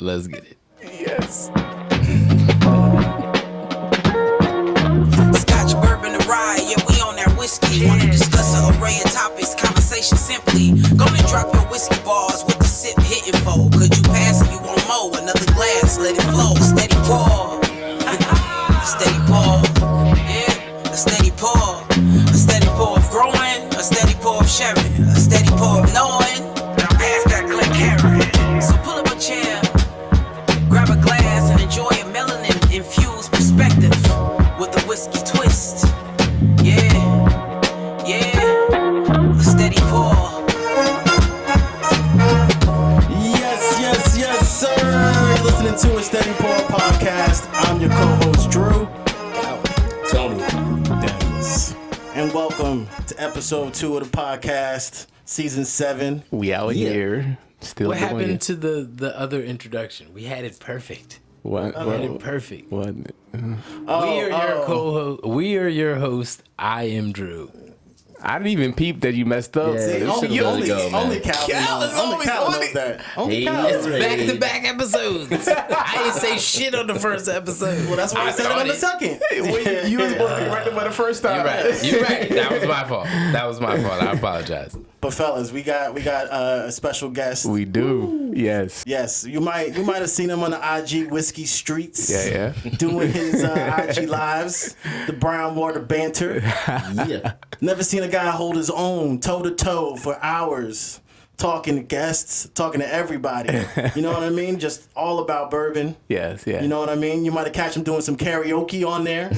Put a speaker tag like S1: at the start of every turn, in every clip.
S1: Let's get it.
S2: Yes.
S3: Scotch, bourbon, and rye, yeah, we on that whiskey. Wanna discuss an array of topics, conversation simply. Gonna drop your whiskey bars with the sip hitting for. Could you pass it? You want more? Another glass, let it flow. Steady pour. Steady pour. Yeah, a steady pour. A steady pour of growing, a steady pour of sharing, a steady pour of knowing. Now pass that Glen Carrot. So pull up a chair, grab a glass, and enjoy a melanin-infused perspective with a whiskey twist. Yeah, yeah, a steady pour.
S2: Yes, sir. You're listening to a Steady Pour podcast. I'm your co-host, Drew.
S4: Tony.
S2: Dennis. And welcome to episode 2 of the podcast, season 7.
S1: We out here. Still What
S2: Oh,
S1: happened
S2: yeah.
S1: happened to the other introduction? We had it perfect. What?
S2: Oh.
S1: We had it perfect.
S2: Oh,
S1: We are your host. I am Drew.
S5: I didn't even peep that you messed up.
S4: Yeah.
S2: See,
S4: This
S2: only
S4: should've let it go, man.
S2: Calvin
S1: Cal is always
S2: Cal
S1: on
S2: knows
S1: it.
S2: that. Only
S4: Hey,
S2: Cal.
S4: it's
S1: Back-to-back episodes. I didn't say shit on the first episode.
S2: Well, that's why I said it on the second.
S5: Wait, you was working right about the first time.
S1: You're right. That was my fault. I apologize.
S2: But fellas, we got a special guest.
S5: We do. Yes.
S2: Yes, you might have seen him on the IG Whiskey Streets.
S5: Yeah.
S2: Doing his IG lives, the brown water banter.
S4: Yeah.
S2: Never seen a guy hold his own toe to toe for hours, talking to guests, talking to everybody. You know what I mean? Just all about bourbon.
S5: Yes. Yeah.
S2: You know what I mean? You might have catch him doing some karaoke on there.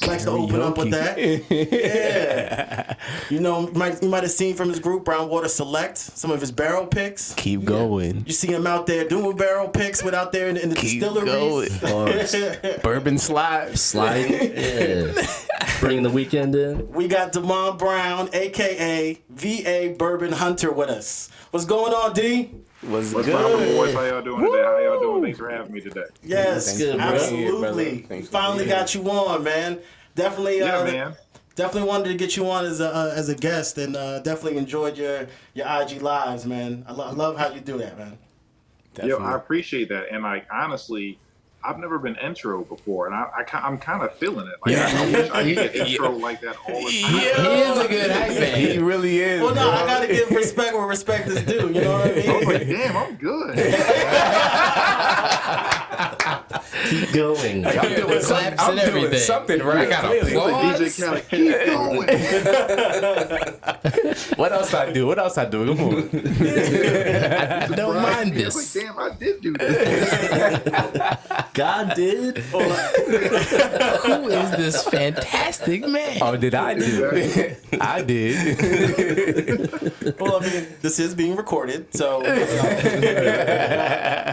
S2: Likes to open up with that. Yeah. You know, you might have seen from his group, Brown Water Select, some of his barrel picks.
S5: Keep going.
S2: You see him out there doing barrel picks out there in the
S5: Keep
S2: distilleries.
S5: going. Bourbon slides.
S4: Sliding. Yeah. Bringing the weekend in.
S2: We got Damon Brown, a.k.a. VA Bourbon Hunter with us. What's going on, D?
S5: Was
S6: What's
S5: good.
S6: poppin', boys? How y'all doing today? How y'all doing? Thanks for having me today.
S2: Yes,
S4: good, bro.
S2: absolutely.
S5: Yeah, brother.
S2: We finally got you on, man. Definitely,
S6: Yeah, man.
S2: definitely wanted to get you on as a guest, and definitely enjoyed your IG lives, man. I love how you do that, man.
S6: Yo, I appreciate that. And like, honestly, I've never been intro before, and I'm kind of feeling it. Like, I wish I could get intro like that all the time.
S1: He is a good hype man.
S5: He really is.
S2: Well, no,
S5: bro.
S2: I gotta give respect where respect is due. You know what I
S6: I was
S2: mean?
S6: like, damn, I'm good.
S4: Keep going.
S5: I'm doing
S1: Claps
S5: I'm
S1: and
S5: doing
S1: everything.
S5: something
S1: I
S5: right.
S1: got
S5: Clearly.
S1: applause.
S6: DJ Khaled, keep going.
S5: What else I do? Come on.
S1: I don't mind
S6: I was
S1: this.
S6: like, damn, I did do that.
S4: God did.
S1: Who is this fantastic man?
S5: Oh, did I do? I did.
S2: Well, I mean, this is being recorded, so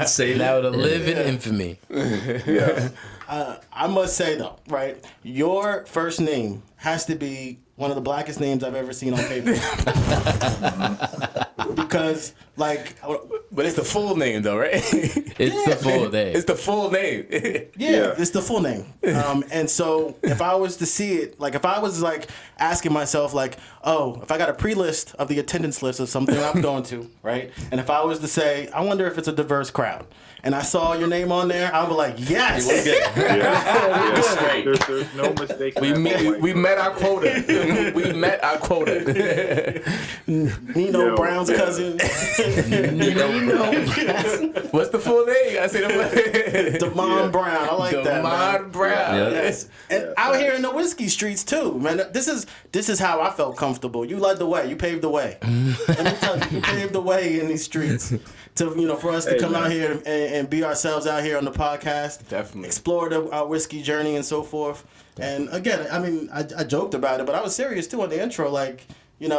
S4: Say
S1: Now to live in infamy.
S2: I must say though, right? Your first name has to be one of the blackest names I've ever seen on paper. Because, like,
S5: But it's the full name, though, right?
S1: It's the full day.
S5: It's the full name.
S2: yeah, it's the full name. And so if I was to see it, like if I was like asking myself like, oh, if I got a pre-list of the attendance list of something I'm going to, right? And if I was to say, I wonder if it's a diverse crowd, and I saw your name on there, I would be like, yes.
S6: There's no mistake.
S5: We met our quota. We met our quota.
S2: Nino
S6: Yo,
S2: Brown's
S6: yeah.
S2: cousin.
S5: What's the full name? I said
S2: Damon Brown. I like that, man.
S5: Damon Brown.
S4: Yeah.
S2: Yes. And out here in the whiskey streets too, man. This is how I felt comfortable. You led the way. You paved the way. Let me tell you, you paved the way in these streets to for us to come out here and be ourselves out here on the podcast.
S5: Definitely.
S2: Explore our whiskey journey and so forth. And again, I mean, I joked about it, but I was serious too on the intro. Like, you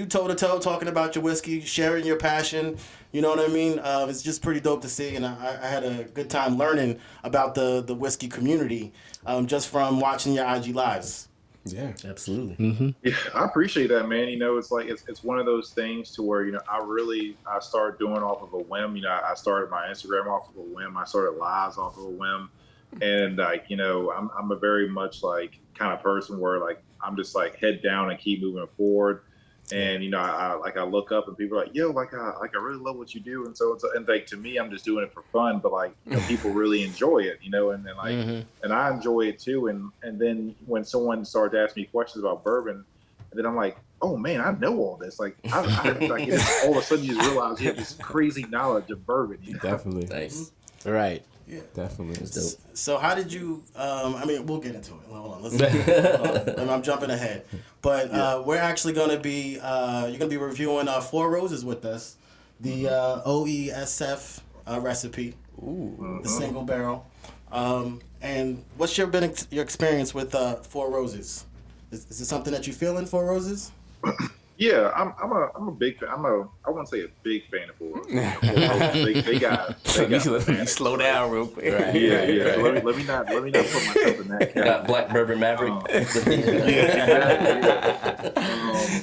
S2: toe to toe talking about your whiskey, sharing your passion. You know what I mean? It's just pretty dope to see, and I had a good time learning about the whiskey community just from watching your IG lives.
S5: Yeah.
S4: Absolutely.
S6: Yeah, I appreciate that, man. It's like it's one of those things to where I started doing off of a whim. I started my Instagram off of a whim. I started lives off of a whim, and I'm a very much like kind of person where like I'm just like head down and keep moving forward. And I look up and people are like, yo, I really love what you do, and so and like to me, I'm just doing it for fun, but like people really enjoy it, and then like and I enjoy it too, and then when someone started asking me questions about bourbon, and then I'm like, oh man, I know all this, like I like all of a sudden you just realize you have this crazy knowledge of bourbon.
S7: Definitely.
S4: Nice.
S7: Right.
S2: Yeah.
S7: Definitely.
S4: That's dope.
S2: So how did you? I mean, we'll get into it. Hold on, I'm jumping ahead, but we're actually gonna be. You're gonna be reviewing Four Roses with us, the OESF recipe, the single barrel. And what's your experience with Four Roses? Is it something that you feel in Four Roses?
S6: Yeah, I'm a big fan. I wouldn't say a big fan of Four Roses. They got
S5: Let me slow down real quick.
S6: Right. Yeah. Let me not put myself in that category.
S4: Got Black Bourbon Maverick.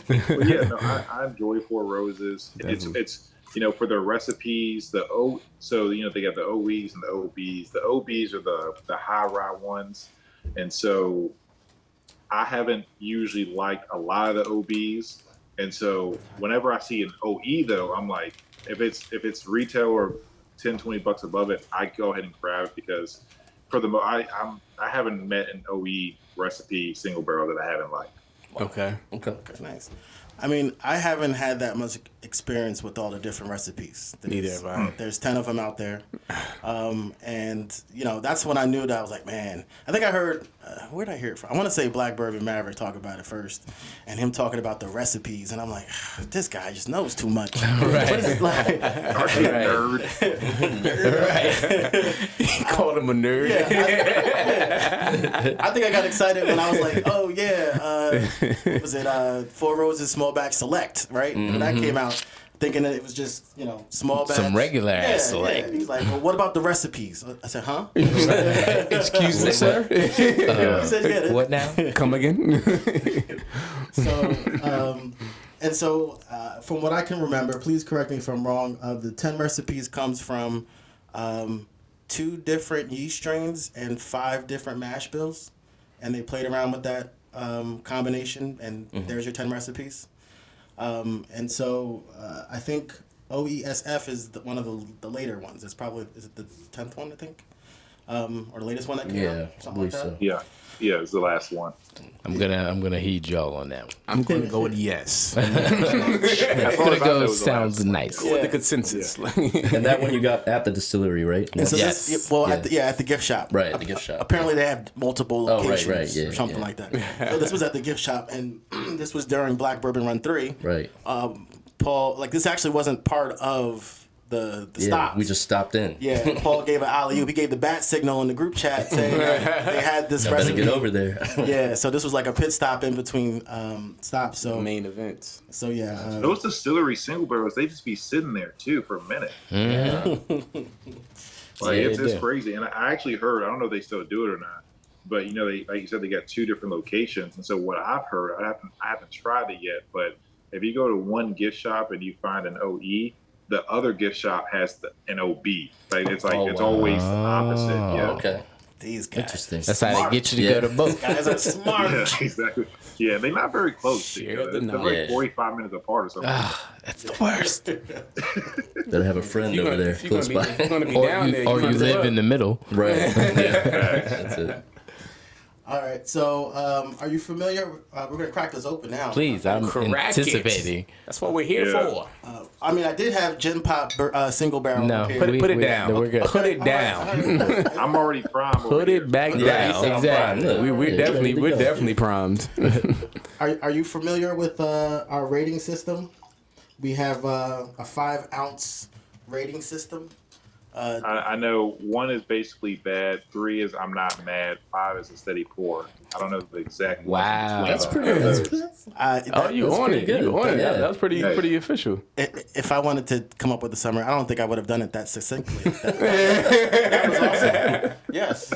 S6: But yeah, no, I enjoy Four Roses. It's for their recipes, they got the OEs and the OBs. The OBs are the high rye ones, and so I haven't usually liked a lot of the OBs. And so whenever I see an OE though, I'm like, if it's retail or $10-20 above it, I go ahead and grab it, because for the I haven't met an OE recipe single barrel that I haven't liked.
S7: Okay.
S2: Nice. I mean, I haven't had that much experience with all the different recipes. There's 10 of them out there. And, that's when I knew that I was like, man, I think I heard, where did I hear it from? I want to say Black Bourbon Maverick talk about it first, and him talking about the recipes. And I'm like, this guy just knows too much. Right. What is it like?
S6: Nerd.
S7: Right. He called him a nerd.
S2: Yeah, I think I got excited when I was like, oh, yeah, was it Four Roses Small Batch Select, right? When that came out, thinking that it was just, small batch.
S1: Some regular ass Select.
S2: Yeah. He's like, well, what about the recipes? I said, huh?
S7: Excuse me, sir.
S2: He said, yeah.
S1: What now?
S7: Come again?
S2: So, from what I can remember, please correct me if I'm wrong, the 10 recipes comes from 2 different yeast strains and 5 different mash bills. And they played around with that combination, and there's your 10 recipes. And so I think OESF is one of the later ones. Is it the 10th one, I think? Or the latest one that came out?
S4: Yeah, I believe so.
S6: Yeah, it's the last one.
S1: I'm gonna heed y'all on that one.
S7: I'm going to go with yes.
S6: As far
S1: Gonna
S6: as I
S1: go
S6: know,
S1: sounds nice.
S7: With the consensus.
S4: And that one you got at the distillery, right?
S2: And so
S1: Yes.
S2: at the gift shop.
S4: Right, at the gift shop.
S2: Apparently they have multiple locations
S4: right,
S2: or something like that. So this was at the gift shop, and this was during Black Bourbon Run 3.
S4: Right.
S2: Paul, this actually wasn't part of the stop.
S4: We just stopped in.
S2: Yeah, Paul gave an alley-oop. He gave the bat signal in the group chat saying they had this
S4: I better
S2: recipe.
S4: get over there.
S2: Yeah, so this was like a pit stop in between stops. So
S7: Main events.
S2: So yeah,
S6: those distillery single barrels, they just be sitting there too for a minute.
S4: Yeah.
S6: It's crazy. And I actually heard, I don't know if they still do it or not, but they, like you said, they got 2 different locations. And so what I've heard, I haven't tried it yet, but if you go to one gift shop and you find an OE, the other gift shop has an OB. Like it's always the opposite. Yeah.
S4: Okay.
S2: these guys.
S4: Interesting.
S1: That's how they get you to go to both.
S2: Guys are smart.
S6: Yeah, exactly. Yeah, they're not very close.
S7: Share
S6: They're
S7: the
S6: like 45 minutes apart or something.
S1: That's the worst.
S4: Better have a friend over there close by.
S1: Or you live in the middle.
S4: Right. Yeah. That's it.
S2: All right, so are you familiar? We're going to crack this open now.
S1: Please, I'm anticipating.
S7: That's what we're here for.
S2: I mean, I did have Gin Pop single barrel.
S1: No,
S2: here.
S7: Put it down.
S1: We're good.
S7: Put it down.
S6: I'm already primed.
S1: Put it back
S4: Yeah,
S1: down.
S4: you
S1: Exactly.
S4: sound fine.
S7: We're definitely primed.
S2: Are you familiar with our rating system? We have a 5-ounce rating system.
S6: I know 1 is basically bad, 3 is I'm not mad, 5 is a steady pour. I don't know the exact.
S1: Wow.
S4: That's pretty good.
S7: You on it.
S4: good.
S7: You on it.
S4: Yeah.
S7: That was pretty official.
S2: If I wanted to come up with a summary, I don't think I would have done it that succinctly. That was awesome. Yes.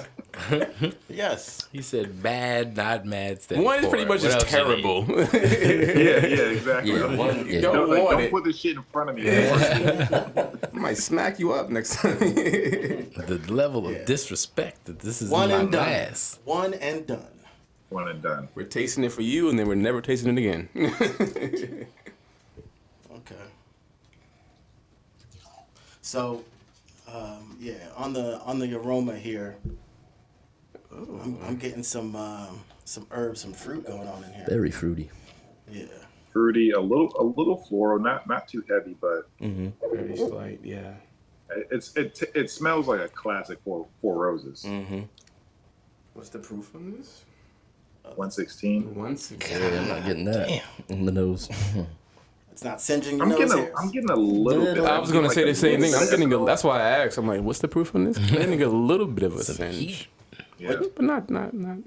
S2: Yes.
S1: He said bad, not mad.
S7: 1 is pretty much just terrible.
S6: Yeah, exactly.
S4: Yeah, 1, yeah.
S6: Don't put this shit in front of me.
S7: I might smack you up next time.
S1: The level of disrespect that this is
S2: 1
S1: in my
S2: and done.
S1: glass.
S2: 1 and done.
S6: one and done.
S7: We're tasting it for you, and then we're never tasting it again.
S2: Okay. So, yeah, on the aroma here, I'm getting some herbs, some fruit going on in here.
S4: Very fruity.
S2: Yeah.
S6: Fruity, a little floral, not too heavy, but
S7: Very slight, yeah.
S6: it smells like a classic Four Roses.
S7: What's the proof on this?
S6: 116.
S7: Once
S4: Yeah, I'm not getting that in the nose.
S2: It's not singeing your
S6: I'm
S2: nose
S6: getting
S2: hairs.
S6: I'm getting a little bit.
S7: I was gonna say the same thing. I'm getting.
S6: a.
S7: That's why I asked. I'm like, what's the proof on this? I'm getting a little bit of a singe,
S6: Yeah.
S7: but not.
S6: And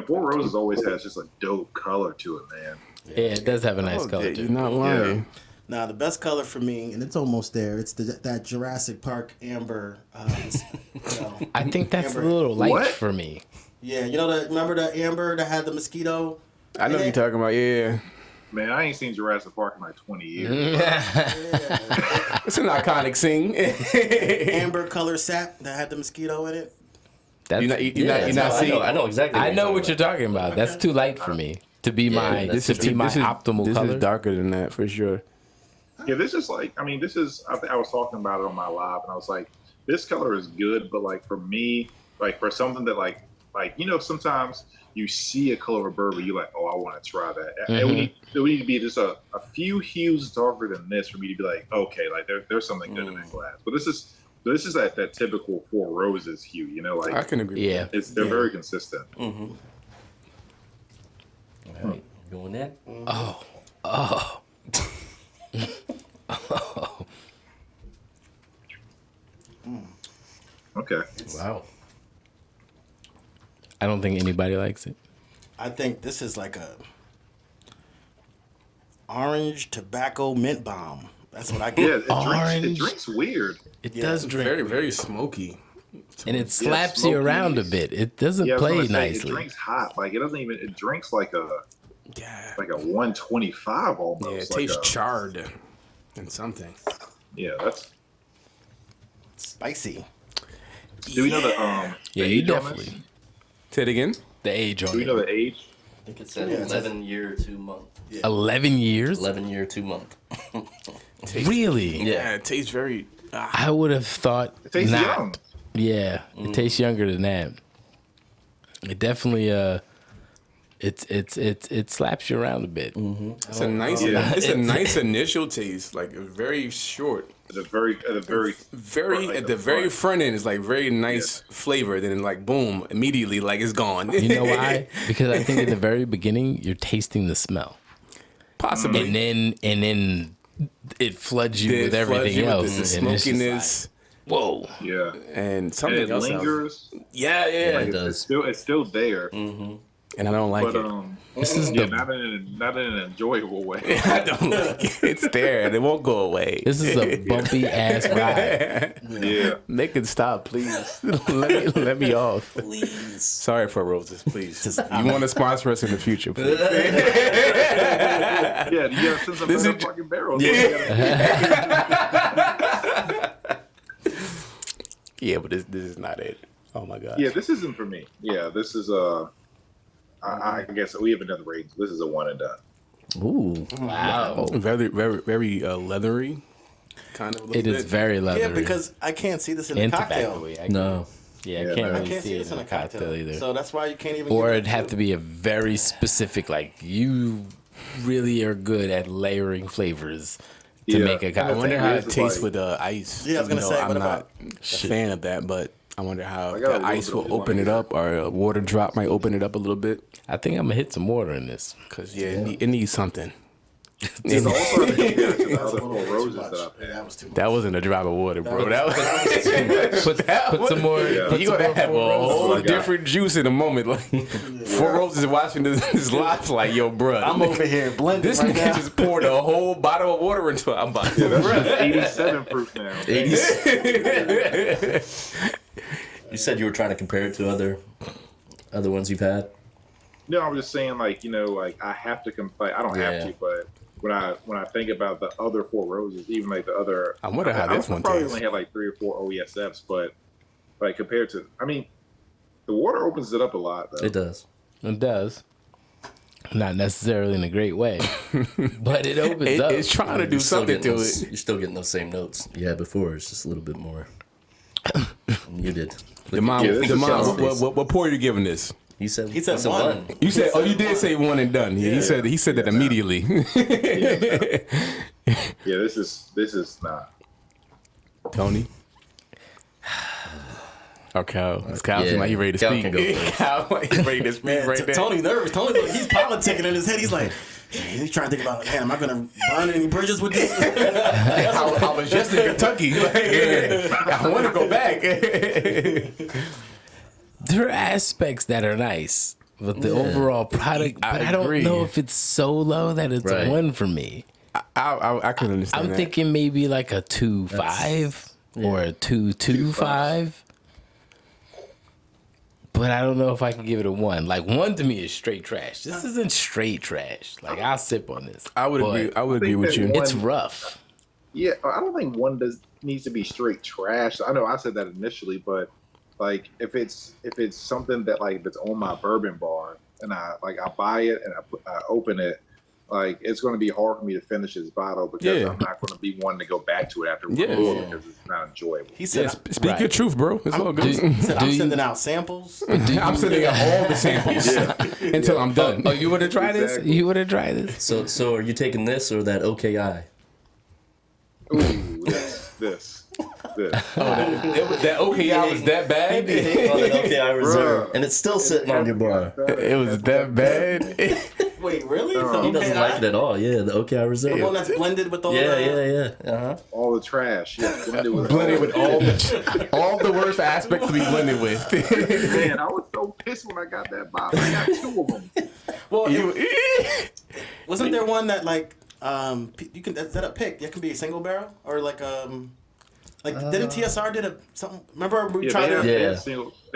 S6: Four Roses always has just a dope color to it, man.
S1: Yeah, it does have a nice color
S7: You're
S1: too.
S7: not lying.
S2: Now, the best color for me, and it's almost there, it's that Jurassic Park amber.
S1: I think that's
S2: Amber.
S1: a little light
S6: What?
S1: for me.
S2: Yeah, remember the amber that had the mosquito?
S7: I know what you're talking about. Yeah,
S6: Man, I ain't seen Jurassic Park in like 20 years.
S7: it's an iconic scene.
S2: Amber color sap that had the mosquito in it.
S1: That's,
S7: You're not
S4: I
S7: seeing.
S4: know exactly.
S1: I know what you're talking about. That's too light for me to be my
S4: that's
S1: optimal
S7: This
S1: color.
S7: is darker than that for sure.
S6: Yeah, this is like, I mean, this is, I was talking about it on my live, and I was like, this color is good, but like for me, like for something that like sometimes you see a color of a bourbon, you're like, oh, I want to try that. It would need to be just a few hues darker than this for me to be like, okay, like there's something good in that glass. But this is that typical Four Roses hue, like
S7: I can agree.
S1: Yeah.
S6: they're very consistent.
S4: All right, going in.
S6: Okay.
S4: Wow.
S1: I don't think anybody likes it.
S2: I think this is like a orange tobacco mint bomb. That's what I get.
S6: Yeah, it
S1: Orange.
S6: drinks weird.
S1: It
S2: Yeah,
S1: does
S2: it's
S1: drink,
S7: Very, very smoky.
S1: and it slaps you
S6: smoky.
S1: around a bit. It doesn't
S6: Yeah, I was
S1: play
S6: gonna say,
S1: nicely.
S6: It drinks hot. Like it doesn't even. It drinks like a
S7: Yeah.
S6: 125 almost.
S7: Yeah, it
S6: like
S7: tastes
S6: a-
S7: charred and something.
S6: Yeah, that's.
S2: Spicy.
S6: Do we know the
S1: Yeah,
S6: the
S1: you
S6: age on this?
S1: definitely
S7: Say it again.
S1: the age
S6: Do
S1: on
S6: we know
S1: it.
S6: the age?
S4: I think it said
S2: Yeah, it says-
S4: 11 year, 2 month.
S1: 11 years?
S4: 11 year, 2 month.
S1: Really?
S7: Yeah, it tastes very.
S1: I would have thought
S6: It tastes
S1: not.
S6: young.
S1: Yeah, it tastes younger than that. It definitely it slaps you around a bit.
S7: It's a nice.
S6: Yeah.
S7: It's a nice initial taste. Like very short.
S6: At a very
S7: Very
S6: like
S7: at
S6: the
S7: the very
S6: front.
S7: front end is like very nice flavor. Then like boom, immediately like it's gone.
S1: You know why? Because I think at the very beginning you're tasting the smell,
S7: Possibly.
S1: and then it floods you
S7: It
S1: with
S7: floods
S1: everything
S7: you with
S1: else.
S7: the
S1: and it's just
S7: smokiness
S1: like, whoa!
S6: Yeah.
S7: and
S6: And
S7: something
S6: it
S7: else.
S6: lingers.
S7: Yeah, yeah.
S6: Like
S4: It does.
S6: It's still there.
S7: And I don't like
S6: But
S7: it.
S1: This is
S6: yeah,
S1: the
S6: not in an enjoyable way.
S7: I don't like it. It's there and it won't go away.
S1: this is a bumpy ass ride.
S6: Yeah.
S7: Make it stop, please. let me off.
S2: Please.
S7: Sorry for Roses, please. You want to sponsor us in the future, please.
S6: Yeah, you gotta send some
S7: This
S6: better
S7: is-
S6: fucking barrels.
S7: Yeah, but this is not it. Oh my god.
S6: Yeah, this isn't for me. Yeah, this is I guess we have another rating. This is a one and done.
S4: Ooh.
S1: Wow,
S7: Very, very, very leathery. Kind of. A little
S1: it is
S7: bit.
S1: very leathery.
S2: Yeah, because I can't see this in a
S1: and
S2: cocktail.
S1: tobacco-y.
S4: No.
S1: Yeah, I
S6: Yeah,
S1: can't
S6: no.
S2: I
S1: really
S2: can't
S1: see it in a cocktail either.
S2: So that's why you can't even.
S1: Or
S2: give
S1: it'd have to be a very specific, like you really are good at layering flavors to
S6: Yeah.
S1: make a
S7: I
S1: cocktail.
S7: wonder how
S6: It's
S7: it tastes
S6: like-
S7: with ice.
S2: Yeah, I was gonna
S7: Even though
S2: say, what
S7: I'm
S2: about-
S7: not a fan of that, but I wonder how
S6: I got a
S7: the
S6: little
S7: ice
S6: bit
S7: will
S6: of
S7: open
S6: one
S7: it
S6: here.
S7: up, or a water drop might open it up a little bit.
S1: I think I'm gonna hit some water in this.
S7: Cause it needs something.
S6: It's also to compare to the
S2: That's a
S6: other
S2: little
S6: Four
S2: too
S6: Roses
S2: much.
S6: that I've
S2: Yeah,
S6: had.
S2: that was too much.
S7: That wasn't a drop of water, bro. That was.
S1: Put some more.
S6: Yeah.
S1: Put
S7: You
S1: some
S7: gonna
S1: more
S7: have a
S1: Four Roses.
S7: whole
S6: Like,
S7: different juice in a moment. Like Four Roses watching this live, like yo, bro.
S2: I'm over here blending
S7: This
S2: right
S7: nigga
S2: now.
S7: just poured a whole bottle of water into it. I'm about to.
S6: That's 87 proof now.
S4: You said you were trying to compare it to other ones you've had.
S6: No, I'm just saying, like, like I have to compare. I don't have
S4: Yeah.
S6: to, but when I think about the other Four Roses, even like the other,
S7: I wonder how this one
S6: probably
S7: tastes.
S6: only had like 3 or 4 OESFs, but like compared to, I mean, the water opens it up a lot though.
S4: It does.
S1: It does. Not necessarily in a great way, but it opens up.
S7: It's trying to do something to it.
S4: You're still getting those same notes you had before. It's just a little bit more muted.
S7: The mom, what pour are you giving this?
S4: He said
S2: said one.
S7: You said, you did say one and done. Yeah, he said that immediately.
S6: Yeah, this is not.
S7: Tony. Oh, Cal. Cal seems like he ready to
S4: Cal
S7: speak.
S4: can go first.
S7: Cal, he ready to speak
S2: Man,
S7: right there.
S2: Tony nervous. Tony, he's politicking in his head. He's like, he's trying to think about, man, am I gonna burn any bridges with this?
S7: I was just in Kentucky. I want to go back.
S1: There are aspects that are nice, but the overall product, but I don't
S7: agree.
S1: know if it's so low that it's
S4: Right.
S1: a 1 for me.
S7: I can understand
S1: I'm
S7: that.
S1: thinking maybe like a 2.5 or a 2.25. But I don't know if I can give it a 1. Like 1 to me is straight trash. This isn't straight trash. Like I'll sip on this.
S7: I would agree. I would agree with you.
S1: It's rough.
S6: Yeah, I don't think one needs to be straight trash. I know I said that initially, but like if it's something that like that's on my bourbon bar and I buy it and I open it, like it's going to be hard for me to finish this bottle because I'm not going to be one to go back to it after one pour because it's not enjoyable.
S2: He said,
S7: Speak your truth, bro. It's all good.
S2: he said I'm sending out samples.
S7: I'm sending out all the samples until I'm done.
S1: Oh, you want to try this?
S6: Exactly.
S1: You want to try this?
S4: So are you taking this or that OKI?
S6: Ooh, this.
S7: That OKI was that bad?
S4: Oh, that OKI Reserve, and it's still sitting on your bar.
S7: It was that bad.
S2: Wait, really?
S4: He doesn't like it at all. Yeah, the OKI Reserve.
S2: The one that's blended with all
S4: Yeah. Uh-huh.
S6: All the trash. Yeah, blended with
S7: all the worst aspects to be blended with.
S6: Man, I was so pissed when I got that bottle. I got 2 of them.
S2: Well, wasn't there one that like you can is that a pick? That can be a single barrel or like didn't TSR did something? Remember we tried it?
S6: They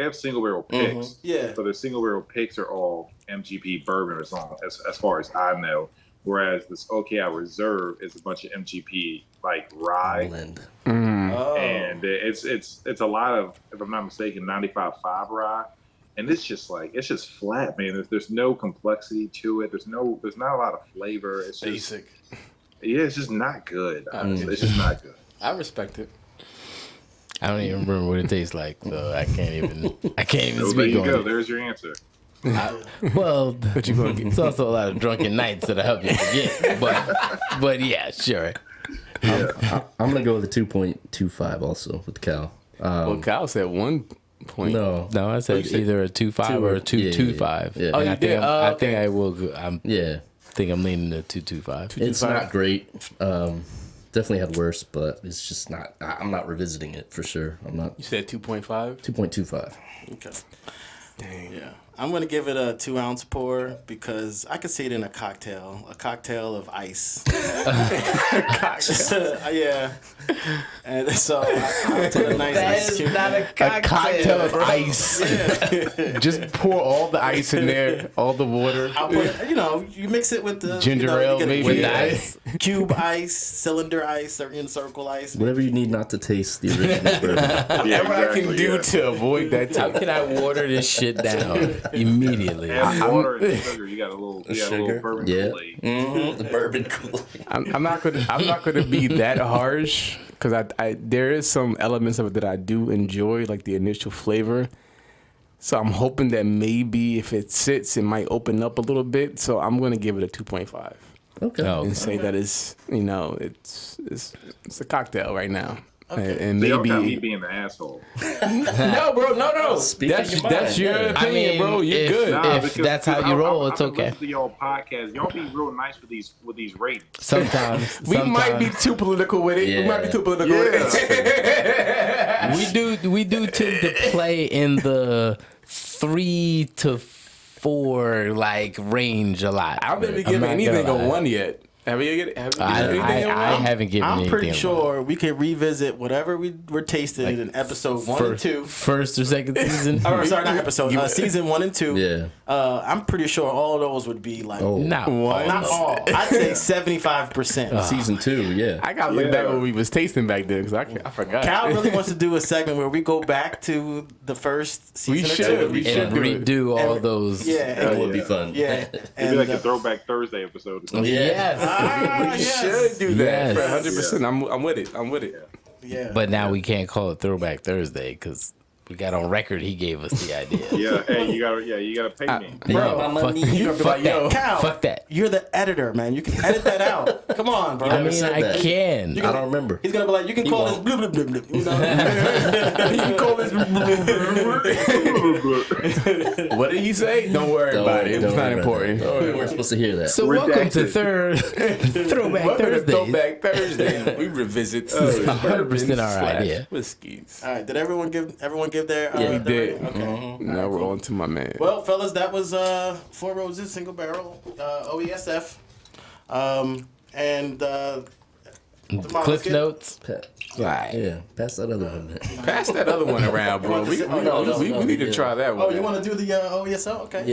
S6: have single barrel picks.
S2: Yeah.
S6: So the single barrel picks are all MGP bourbon or something, as far as I know. Whereas this OKI Reserve is a bunch of MGP like rye,
S4: Blend.
S2: Oh.
S6: and it's a lot of, if I'm not mistaken, 95.5 rye, and it's just flat, man. There's no complexity to it. There's not a lot of flavor. It's just
S1: Basic.
S6: Yeah, it's just not good. It's just not good.
S1: I respect it. I don't even remember what it tastes like, so I can't even
S6: So there
S1: speak
S6: you
S1: on
S6: go.
S1: it.
S6: There's your answer.
S1: Well, it's also a lot of drunken nights that I help you forget. But yeah, sure.
S4: I'm gonna go with a 2.25 also with Cal.
S7: Well, Kyle said 1 point.
S4: No,
S1: No, I said either a 2.5 or a 2.25.
S4: Yeah.
S1: And
S4: Oh,
S1: I
S7: you
S1: think
S7: did?
S1: I think I will.
S4: yeah,
S1: think I'm leaning to 2.25.
S4: it's not great. Definitely had worse, but it's just not. I'm not revisiting it for sure. I'm not.
S7: You said 2.5?
S4: 2.25.
S2: Okay. Dang. Yeah. I'm going to give it a 2-ounce pour because I could see it in a cocktail of ice. Yeah. And so I'll take a nice ice cube.
S1: not a cocktail of ice.
S7: Just pour all the ice in there, all the water.
S2: I'll put, you mix it with the
S7: Ginger
S2: you
S7: ale,
S2: get
S7: maybe.
S2: with
S7: Yeah.
S2: ice, cube ice, cylinder ice, or circle ice.
S4: Whatever you need not to taste the original bourbon.
S7: Whatever I can do to avoid that.
S1: How can I water this shit down immediately?
S6: And water and sugar. You got a little bourbon
S4: Yeah.
S6: Kool-Aid.
S4: The bourbon Kool-Aid.
S7: I'm not gonna be that harsh because I there is some elements of it that I do enjoy, like the initial flavor. So I'm hoping that maybe if it sits, it might open up a little bit. So I'm gonna give it a 2.5
S4: Okay.
S1: Oh,
S7: and say that it's a cocktail right now. And
S6: They don't got me
S7: maybe
S6: being the asshole.
S7: no, bro, no.
S4: Speak your mind,
S7: That's your
S4: yeah.
S7: opinion, bro. You're good.
S1: If that's how you roll, it's okay.
S6: Listen to y'all podcast. Y'all be real nice with these ratings.
S1: Sometimes
S7: We might be too political with it. We might be too political with it.
S1: we do tend to play in the 3 to 4 like range a lot.
S7: I haven't been
S1: I'm
S7: giving
S1: not
S7: anything
S1: gonna
S7: a
S1: lie.
S7: 1 yet. Have you get it?
S1: I haven't given
S2: I'm
S1: anything.
S2: pretty
S1: away.
S2: sure we could revisit whatever we were tasting in episode 1 and 2.
S1: First or second season.
S2: Or sorry, not episode. Season 1 and 2.
S4: Yeah.
S2: I'm pretty sure all of those would be like
S1: Not one.
S2: not all. I'd say 75%.
S4: Season 2, yeah.
S7: I gotta look back what we was tasting back then because I forgot.
S2: Cal really wants to do a segment where we go back to the first season.
S7: We
S2: or
S7: should.
S2: two.
S7: We
S1: And
S7: should do it.
S1: redo all
S2: And-
S1: those.
S2: Yeah,
S4: That
S2: and-
S4: would be fun.
S2: yeah.
S6: Maybe
S2: And,
S6: like a Throwback Thursday episode. Or something.
S1: Yes.
S7: We
S2: yes.
S7: should do that
S1: Yes.
S7: for 100%. I'm with it. I'm with it.
S2: yeah.
S1: But now we can't call it Throwback Thursday because we got on record he gave us the idea.
S6: Yeah, hey, you gotta pay me.
S1: Bro,
S4: my
S1: fuck,
S4: money.
S7: You gonna be like, yo,
S2: Cal,
S1: fuck that.
S2: You're the editor, man. You can edit that out. Come on, bro.
S1: I mean,
S4: said
S1: I
S4: that.
S1: can.
S2: You
S4: I don't remember.
S2: He's gonna be like, you can call this
S4: won't.
S2: blue blue blue blue. You know? You can call this
S7: what did he say? Don't worry about it. It's
S4: Don't
S7: not
S4: worry about
S7: important.
S4: that. We weren't supposed to hear that.
S1: So welcome to
S7: Redacted.
S1: Throwback
S7: Welcome to
S1: Thursdays.
S7: Throwback Thursday. We revisit
S1: 100% our idea.
S7: Whiskeys.
S2: All right. Did everyone give their?
S4: Yeah,
S7: We
S2: their
S7: did.
S2: rating? Okay.
S7: Now we're on to my man.
S2: Well, fellas, that was Four Roses Single Barrel OESF, and
S1: Cliff Notes.
S4: Right. Yeah, pass that other one. Man.
S7: Pass that other one around, bro. We need to try that one.
S2: Oh, you want to do the OESL? Okay.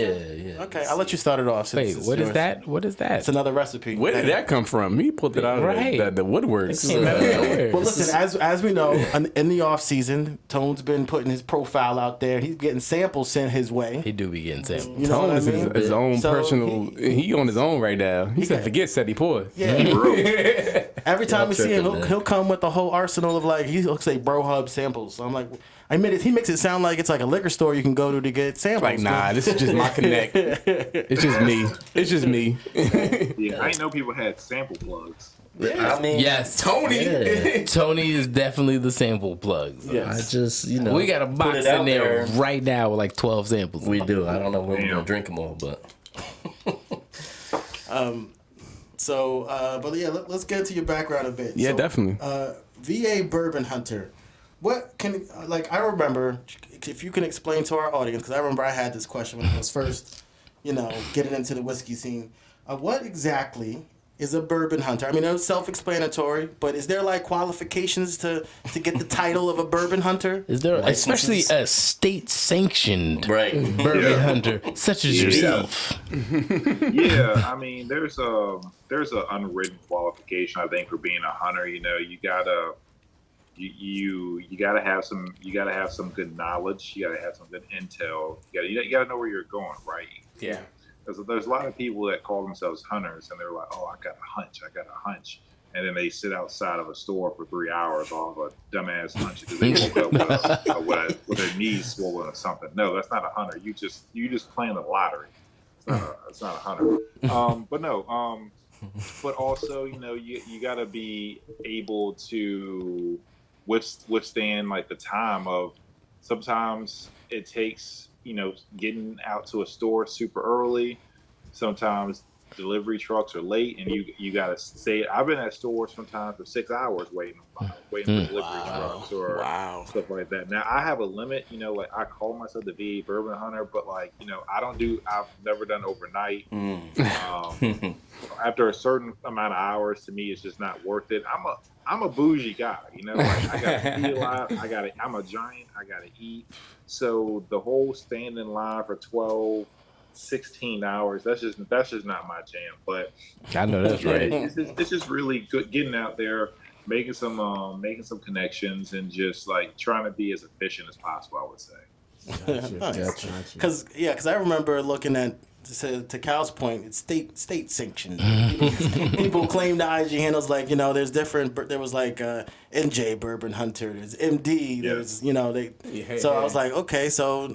S4: Yeah.
S2: Okay, I'll let you start it off. since
S1: Wait,
S2: it's
S1: what is
S2: yours.
S1: that? What is that?
S2: It's another recipe.
S7: Where did that come from? He pulled it out
S1: Right.
S7: of the woodworks.
S1: Came out of nowhere.
S2: Well, listen, as we know, in the off season, Tone's been putting his profile out there. He's getting samples sent his way.
S1: He do be getting samples.
S2: You know
S7: Tone
S2: what I
S7: is
S2: mean?
S7: his own
S2: So
S7: personal. He on his own right now. He said,
S2: got-
S7: "Forget Seti Poor."
S2: Yeah. Every time we see him,
S4: tripping, man.
S2: he'll come with the whole arsenal of like he'll say Bro Hub samples. So I'm like, he makes it sound like it's like a liquor store you can go to get samples.
S7: Like, nah, this is just my connect. It's just me. It's just me.
S6: Yeah, I didn't know people had sample plugs.
S4: I mean,
S1: Yes,
S7: Tony.
S4: Yeah.
S1: Tony is definitely the sample plug. So.
S2: Yeah.
S4: I just,
S1: We got a
S4: put
S1: box
S4: it
S1: in
S4: out
S1: there right now with like 12 samples.
S4: We do. I don't know when we're
S6: Damn.
S4: gonna drink them all, but
S2: So, but yeah, let's get into your background a bit.
S7: Yeah,
S2: So,
S7: definitely.
S2: VA Bourbon Hunter. What can I remember? If you can explain to our audience, because I remember I had this question when I was first, getting into the whiskey scene. What exactly is a bourbon hunter? I mean, it was self-explanatory, but is there like qualifications to get the title of a bourbon hunter?
S1: Is there, especially a state-sanctioned
S4: right.
S1: bourbon hunter such as yourself?
S6: Yeah, I mean, there's a unwritten qualification I think for being a hunter. You gotta have some good knowledge. You gotta have some good intel. You gotta know where you're going, right?
S7: Yeah.
S6: There's a lot of people that call themselves hunters, and they're like, "Oh, I got a hunch," and then they sit outside of a store for 3 hours off a dumbass hunch because they woke up with their knees swollen or something. No, that's not a hunter. You just playing the lottery. It's not a hunter. But also, you got to be able to withstand like the time of. Sometimes it takes getting out to a store super early. Sometimes delivery trucks are late, and you got to stay. I've been at stores sometimes for 6 hours waiting for delivery trucks or stuff like that. Now I have a limit. Like I call myself the VA Bourbon Hunter, but like I've never done overnight. After a certain amount of hours, to me, it's just not worth it. I'm a bougie guy, like I got to be alive. I'm a giant. I got to eat. So the whole stand in line for 12, 16 hours, that's just not my jam. But
S1: I know that's right.
S6: It's just really good getting out there, making some connections, and just like trying to be as efficient as possible, I would say.
S2: Because I remember looking at. To Cal's point, it's state sanctioned. People claim the IG handles like there's different. There was like NJ Bourbon Hunter, there's MD, there's So I was like, okay, so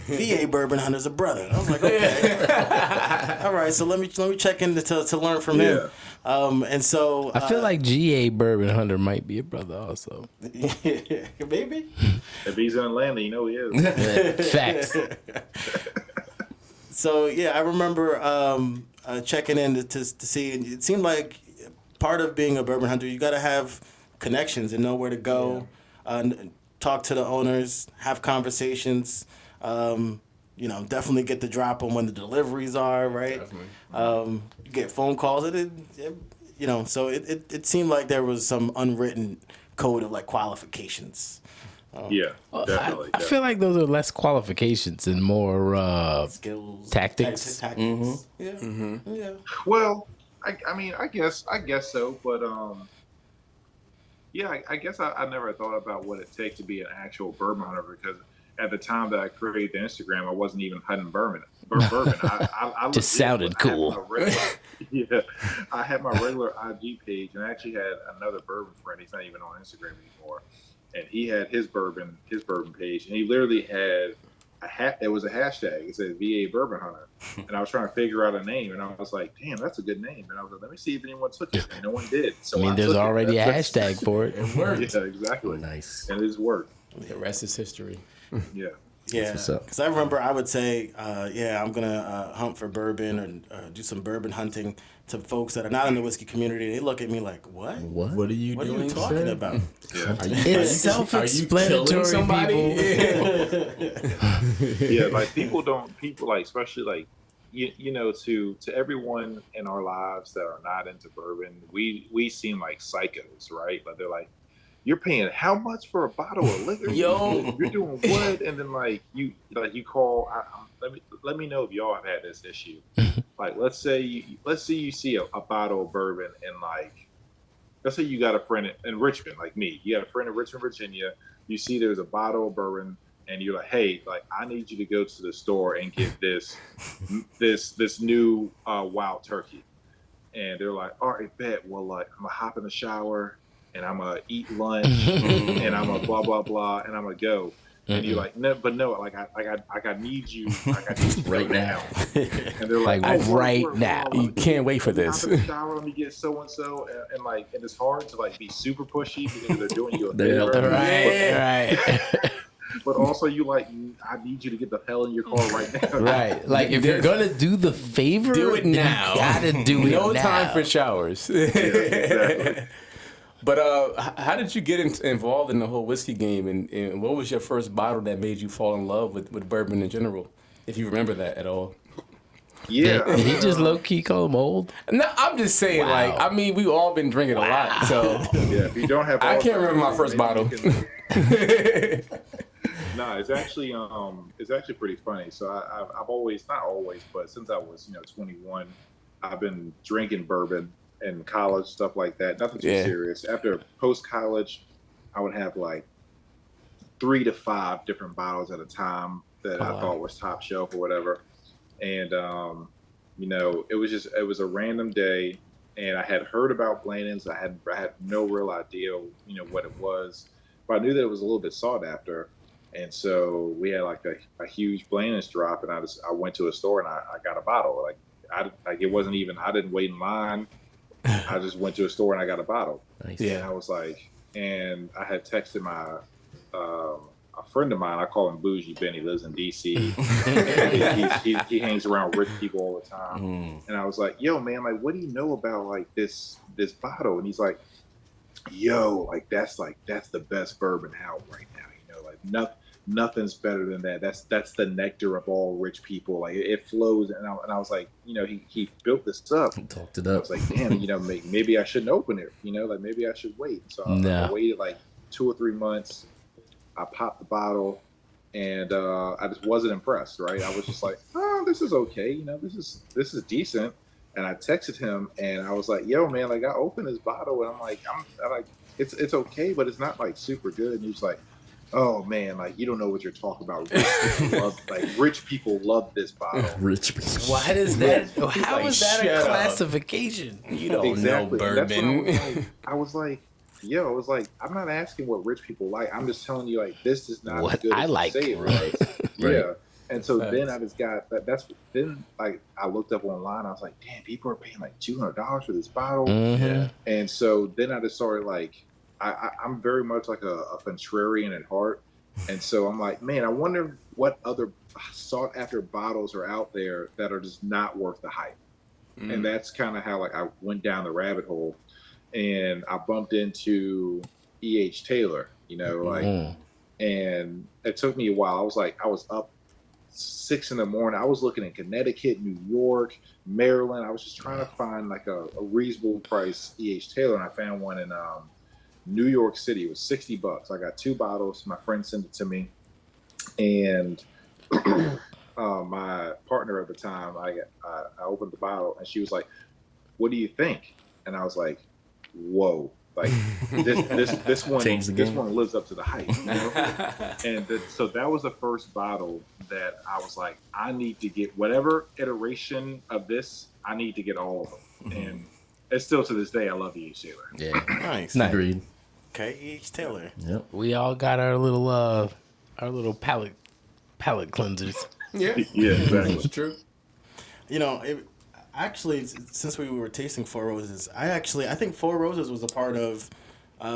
S2: VA Bourbon Hunter's a brother. I was like, okay, all right. So let me check in to learn from him. And so
S1: I feel like GA Bourbon Hunter might be a brother also.
S2: maybe.
S6: If he's in Atlanta, he is.
S1: Facts.
S2: So yeah, I remember checking in to see, and it seemed like part of being a bourbon hunter, you got to have connections and know where to go, talk to the owners, have conversations. Definitely get the drop on when the deliveries are, right? You get phone calls. so it seemed like there was some unwritten code of like qualifications.
S6: Yeah, definitely.
S1: I feel like those are less qualifications and more
S2: Skills,
S1: tactics.
S2: tactics. Yeah.
S6: Well, I mean, I guess so, but yeah, I guess I never thought about what it takes to be an actual bourbon hunter because at the time that I created the Instagram, I wasn't even hunting bourbon. I
S1: Just sounded cool.
S6: Yeah, I had my regular IG page, and I actually had another bourbon friend. He's not even on Instagram anymore, and he had his bourbon page, and he literally had it was a hashtag. It said VA Bourbon Hunter, and I was trying to figure out a name, and I was like, "Damn, that's a good name." And I was like, "Let me see if anyone took it." And no one did. So
S1: I mean, there's already a hashtag for it.
S7: It worked.
S6: Yeah, exactly.
S4: Nice.
S6: And it's worked.
S7: The rest is history.
S6: Yeah.
S2: Yeah,
S4: what's up.
S2: because I remember I would say, I'm gonna hunt for bourbon or do some bourbon hunting to folks that are not in the whiskey community. They look at me like, "What?
S4: What?
S7: are you
S2: What are
S7: doing?
S2: you talking about?"
S6: Yeah.
S1: It's self-explanatory, people.
S6: Yeah, like people like especially like you know to everyone in our lives that are not into bourbon, we seem like psychos, right? Like they're like, you're paying how much for a bottle of liquor?
S1: Yo.
S6: You're doing what? And then like you call. Let me know if y'all have had this issue. Like let's say you see a bottle of bourbon and like, let's say you got a friend in Richmond, like me. You got a friend in Richmond, Virginia. You see there's a bottle of bourbon, and you're like, hey, like I need you to go to the store and get this new wild turkey. And they're like, all right, bet. Well, like I'm gonna hop in the shower. And I'm gonna eat lunch, and I'm gonna blah blah blah, and I'm gonna go. And you're like, no, but no, like I need you,
S4: Right now.
S6: And they're like,
S1: Like, right now.
S7: You can't wait for this.
S6: Hop in the shower, let me get so and so, and like, and it's hard to like be super pushy because they're doing you a
S4: They're
S6: favor.
S1: Right.
S6: But also, you like, I need you to get the hell in your car right now.
S1: Right. Like if you're gonna do the favor,
S7: Do it
S1: then
S7: now.
S1: You gotta do it
S7: No
S1: now.
S7: time for showers.
S6: Yeah, exactly.
S7: But how did you get involved in the whole whiskey game, and what was your first bottle that made you fall in love with bourbon in general, if you remember that at all?
S6: Yeah,
S1: Did he just low key call him old?
S7: No, I'm just saying,
S1: Wow.
S7: like, I mean, we've all been drinking a lot, so
S6: yeah. If you don't have,
S7: I can't remember my first
S6: maybe
S7: bottle.
S6: you can- No, it's actually pretty funny. So I've always, not always, but since I was 21, I've been drinking bourbon in college, stuff like that. Nothing too serious. After post college, I would have like 3 to 5 different bottles at a time that I thought was top shelf or whatever. And it was a random day, and I had heard about Blandings. I had no real idea what it was, but I knew that it was a little bit sought after. And so we had like a huge Blandings drop, and I went to a store and I got a bottle. It wasn't even, I didn't wait in line. I just went to a store and I got a bottle.
S4: Nice.
S6: And I was like, and I had texted my a friend of mine. I call him Bougie Ben. He lives in DC. he hangs around rich people all the time. And I was like, yo, man, like, what do you know about like this bottle? And he's like, yo, like that's the best bourbon out right now. Like nothing's better than that. That's the nectar of all rich people. Like it flows. And I was like, he built this up.
S4: Talked it
S6: I
S4: up.
S6: was like, damn, maybe I shouldn't open it. Like maybe I should wait. So I waited like 2 or 3 months. I popped the bottle, and I just wasn't impressed. Right? I was just like, oh, this is okay. This is decent. And I texted him, and I was like, yo, man, like I opened this bottle, and I'm like, it's okay, but it's not like super good. And he's like, oh man, like you don't know what you're talking about. Rich people love this bottle.
S4: Rich people.
S1: Why does that? How
S7: like,
S1: is that
S7: shut
S1: a
S7: up.
S1: classification? You don't
S6: Exactly.
S1: know
S6: And that's
S1: bourbon.
S6: what I was like, I'm not asking what rich people like. I'm just telling you, like, this is not
S1: What
S6: as good
S1: I
S6: as
S1: like.
S6: you say it
S4: Right.
S6: was.
S4: Right.
S6: Yeah. And so then I just got then like I looked up online. I was like, damn, people are paying like $200 for this bottle.
S1: Mhm.
S6: And so then I just started like, I'm very much like a contrarian at heart. And so I'm like, man, I wonder what other sought after bottles are out there that are just not worth the hype. And that's kind of how like I went down the rabbit hole, and I bumped into E.H. Taylor, and it took me a while. I was up 6 in the morning. I was looking in Connecticut, New York, Maryland. I was just trying to find like a reasonable price E.H. Taylor, and I found one in New York City. It was $60. I got 2 bottles. My friend sent it to me, and my partner at the time, I opened the bottle, and she was like, "What do you think?" And I was like, "Whoa." Like this one lives up to the hype, you know? And so that was the first bottle that I was like, I need to get whatever iteration of this. I need to get all of them, and it's still to this day I love E.H. Taylor.
S4: Yeah,
S2: Nice.
S4: agreed.
S2: Okay, E.H. Taylor.
S4: Yep.
S1: We all got our little palate cleansers.
S7: Yeah,
S6: Yeah, exactly.
S7: it's true.
S2: You know, actually, since we were tasting Four Roses, I think Four Roses was a part of,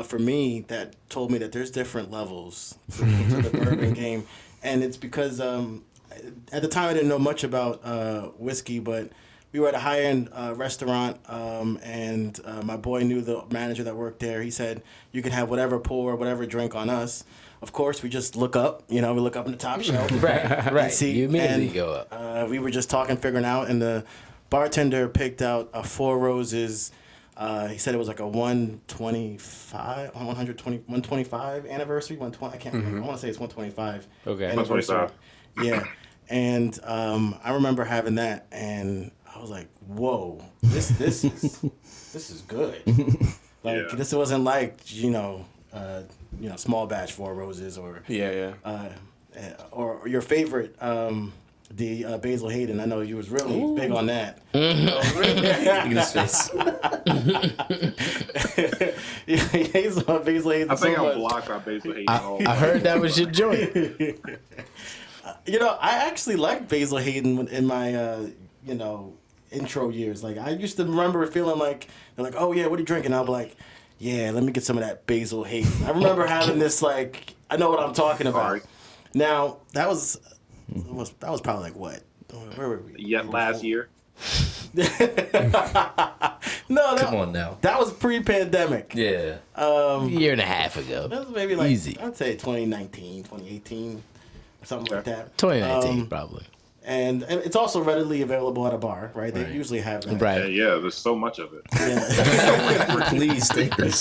S2: for me, that told me that there's different levels to the bourbon game. And it's because at the time I didn't know much about whiskey, but we were at a high-end restaurant, and my boy knew the manager that worked there. He said, you can have whatever pour, whatever drink on us. Of course, we just look up, we look up in the top shelf.
S1: Right.
S2: See,
S1: You immediately
S2: and,
S1: go up.
S2: we were just talking, figuring out, and the bartender picked out a Four Roses. He said it was like a 125 anniversary. 120. I can't remember. I want to say it's 125.
S1: Okay.
S2: Anniversary.
S6: 125.
S2: Yeah, and I remember having that, and I was like, "Whoa, this is good." Like
S6: Yeah.
S2: this wasn't like small batch Four Roses or
S7: Yeah.
S2: or your favorite. The Basil Hayden. I know you was really big on that.
S4: Look at his face.
S2: He's on Basil Hayden
S6: I think
S2: so
S6: I'm
S2: much.
S6: blocked by Basil Hayden.
S1: I heard that was your joint.
S2: I actually liked Basil Hayden in my intro years. Like I used to remember feeling like they're like, "Oh yeah, what are you drinking?" I'll be like, "Yeah, let me get some of that Basil Hayden." I remember having this like, I know what I'm talking about.
S6: Sorry.
S2: Now that was probably like what? Where were we?
S6: Yet last year.
S2: No,
S4: Come on now.
S2: that was pre-pandemic.
S4: Yeah.
S1: A year and a half ago.
S2: That was maybe like
S1: Easy.
S2: I'd say 2019, 2018, something like that.
S1: 2019 probably.
S2: And it's also readily available at a bar, right? They usually have that.
S1: Right.
S6: Yeah, there's so much of it.
S4: Please take this.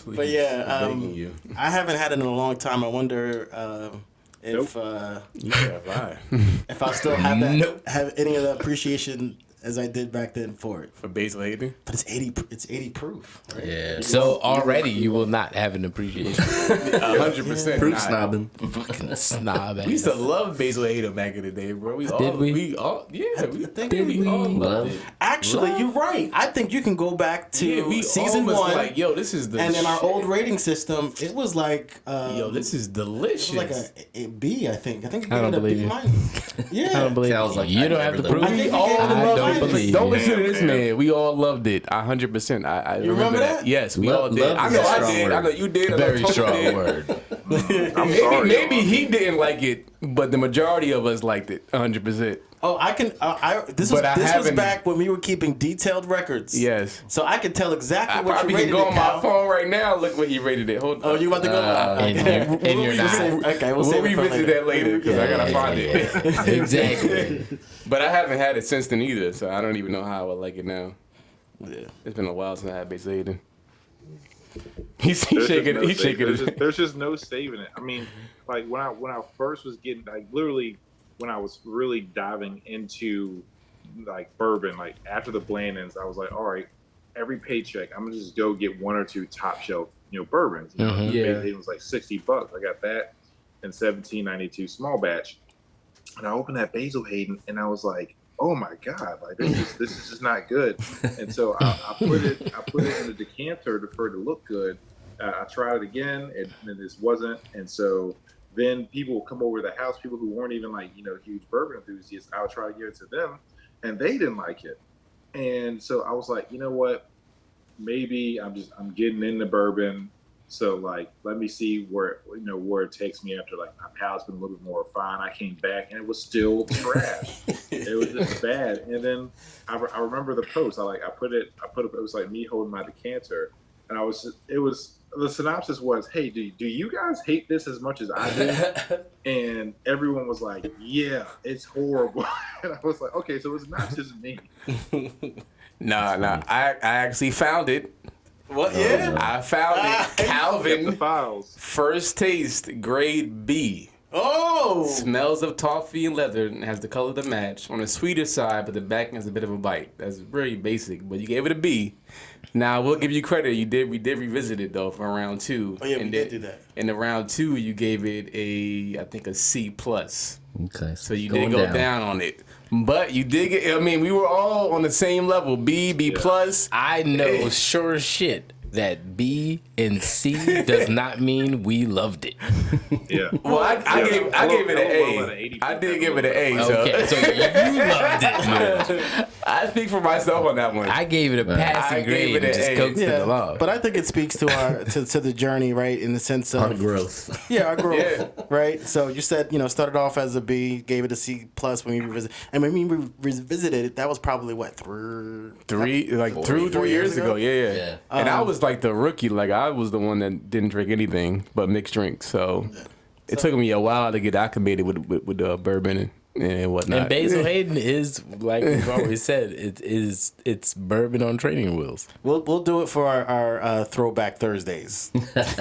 S2: But yeah,
S7: Begging you.
S2: I haven't had it in a long time. I wonder if
S7: Yeah, right.
S2: if I still have that,
S1: Nope.
S2: have any of the appreciation as I did back then for it.
S7: For Basil Hayden.
S2: But it's 80 proof, right?
S4: Yeah.
S1: So already you will not have an appreciation.
S7: 100%.
S4: Proof
S7: not.
S4: snobbing.
S1: Fucking snob ass.
S7: We used to love Basil Hayden back in the day, bro. We all,
S1: Did we?
S7: We all, yeah. We
S2: think
S7: we
S2: we
S7: all loved
S4: love.
S7: it.
S2: Actually, you're right. I think you can go back to
S7: Yeah, we
S2: season
S7: all was
S2: 1,
S7: like, yo, this is the
S2: and in our
S7: shit.
S2: old rating system, it was like
S7: Yo, this is
S2: it
S7: delicious.
S2: was like a B, I think. I think
S1: I don't
S2: it
S1: believe
S2: B
S1: you.
S2: minus. Yeah.
S1: I don't believe
S4: Cal's like,
S1: you
S4: I
S1: don't
S4: never
S1: have to
S4: loved
S1: prove
S2: I
S1: it.
S2: think
S7: We all
S2: you gave it a
S1: I
S2: low
S1: don't
S2: minus.
S1: believe
S7: Don't
S1: you.
S7: listen to this
S6: man.
S7: man. We all loved it. 100%. I
S2: remember that?
S7: Yes, we
S4: Love-
S7: all did.
S4: love
S7: I
S4: is
S7: know
S4: a
S7: I
S4: strong
S7: did.
S4: word.
S7: I know you did. I know
S1: Very
S7: Tony
S1: strong
S7: did.
S1: word.
S6: I'm sorry.
S7: Maybe
S6: y'all.
S7: he didn't like it, but the majority of us liked it 100%.
S2: Oh, I can. This
S7: But I
S2: was
S7: haven't-
S2: back when we were keeping detailed records.
S7: Yes.
S2: So I could tell exactly
S7: I
S2: what you
S7: probably
S2: rated
S7: can go
S2: it,
S7: on my
S2: Cal.
S7: phone right now. Look what he rated it. Hold on.
S2: Oh, you about to go?
S1: and you're not.
S2: Okay, we'll
S7: We'll
S2: save it for
S7: revisit
S2: later.
S7: that later because I gotta find it.
S1: Exactly.
S7: But I haven't had it since then either, so I don't even know how I would like it now.
S2: Yeah.
S7: It's been a while since I had Basil Hayden. He's
S6: There's
S7: shaking.
S6: just no
S7: He's
S6: save-
S7: shaking.
S6: There's
S7: his
S6: just, there's just no saving it. I mean, like when I first was getting like literally when I was really diving into like bourbon, like after the Blandons, I was like, all right, every paycheck, I'm gonna just go get 1 or 2 top shelf, bourbons. You know,
S7: Yeah.
S6: it was like $60. I got that and 1792 small batch, and I opened that Basil Hayden, and I was like, oh my god, like this is just not good. And so I put it in the decanter for it to look good. I tried it again, and this wasn't. And so then people would come over to the house, people who weren't even like huge bourbon enthusiasts. I would try to give it to them, and they didn't like it. And so I was like, you know what? Maybe I'm getting into bourbon. So like, let me see where it takes me after like my palate's been a little bit more refined. I came back and it was still trash. It was just bad. And then I remember the post. It was like me holding my decanter, and it was the synopsis was, "Hey, do you guys hate this as much as I do?" And everyone was like, "Yeah, it's horrible." And I was like, "Okay, so it's not just me."
S7: Nah. I actually found it.
S2: What? Yeah.
S7: I found it.
S6: Get the
S7: Calvin,
S6: files.
S7: first taste, grade B.
S2: Oh.
S7: Smells of toffee and leather and has the color to match. On the sweeter side, but the back has a bit of a bite. That's very basic, but you gave it a B. Now we'll give you credit. We did revisit it though for round 2.
S2: Oh yeah, we
S7: and
S2: did do that.
S7: In the round 2, you gave it I think a C plus.
S4: Okay.
S7: So you
S4: going
S7: did go down on it. But you did get, I mean, we were all on the same level. B plus.
S1: I know sure as shit that B and C does not mean we loved it.
S6: Yeah.
S7: Well, I gave it an A. I did give it an A.
S1: Okay, so you loved it.
S7: I speak for myself on that one.
S1: I gave it a
S7: I
S1: passing
S7: gave
S1: grade
S7: it
S1: and
S7: an
S1: just
S7: A.
S1: coaxed it
S2: Yeah,
S1: along.
S2: but I think it speaks to our to the journey, right? In the sense of
S4: Our growth.
S2: Yeah, our growth,
S7: Yeah.
S2: right? So you said, started off as a B, gave it a C plus when we revisited, and when we revisited it, that was probably what
S7: 3 years ago. Yeah. And I was like the rookie. Like I was the one that didn't drink anything but mixed drinks. So it took me a while to get acclimated with bourbon and whatnot.
S1: And Basil Hayden is, like we've always said, it's bourbon on training wheels.
S2: We'll do it for our throwback Thursdays.
S6: That's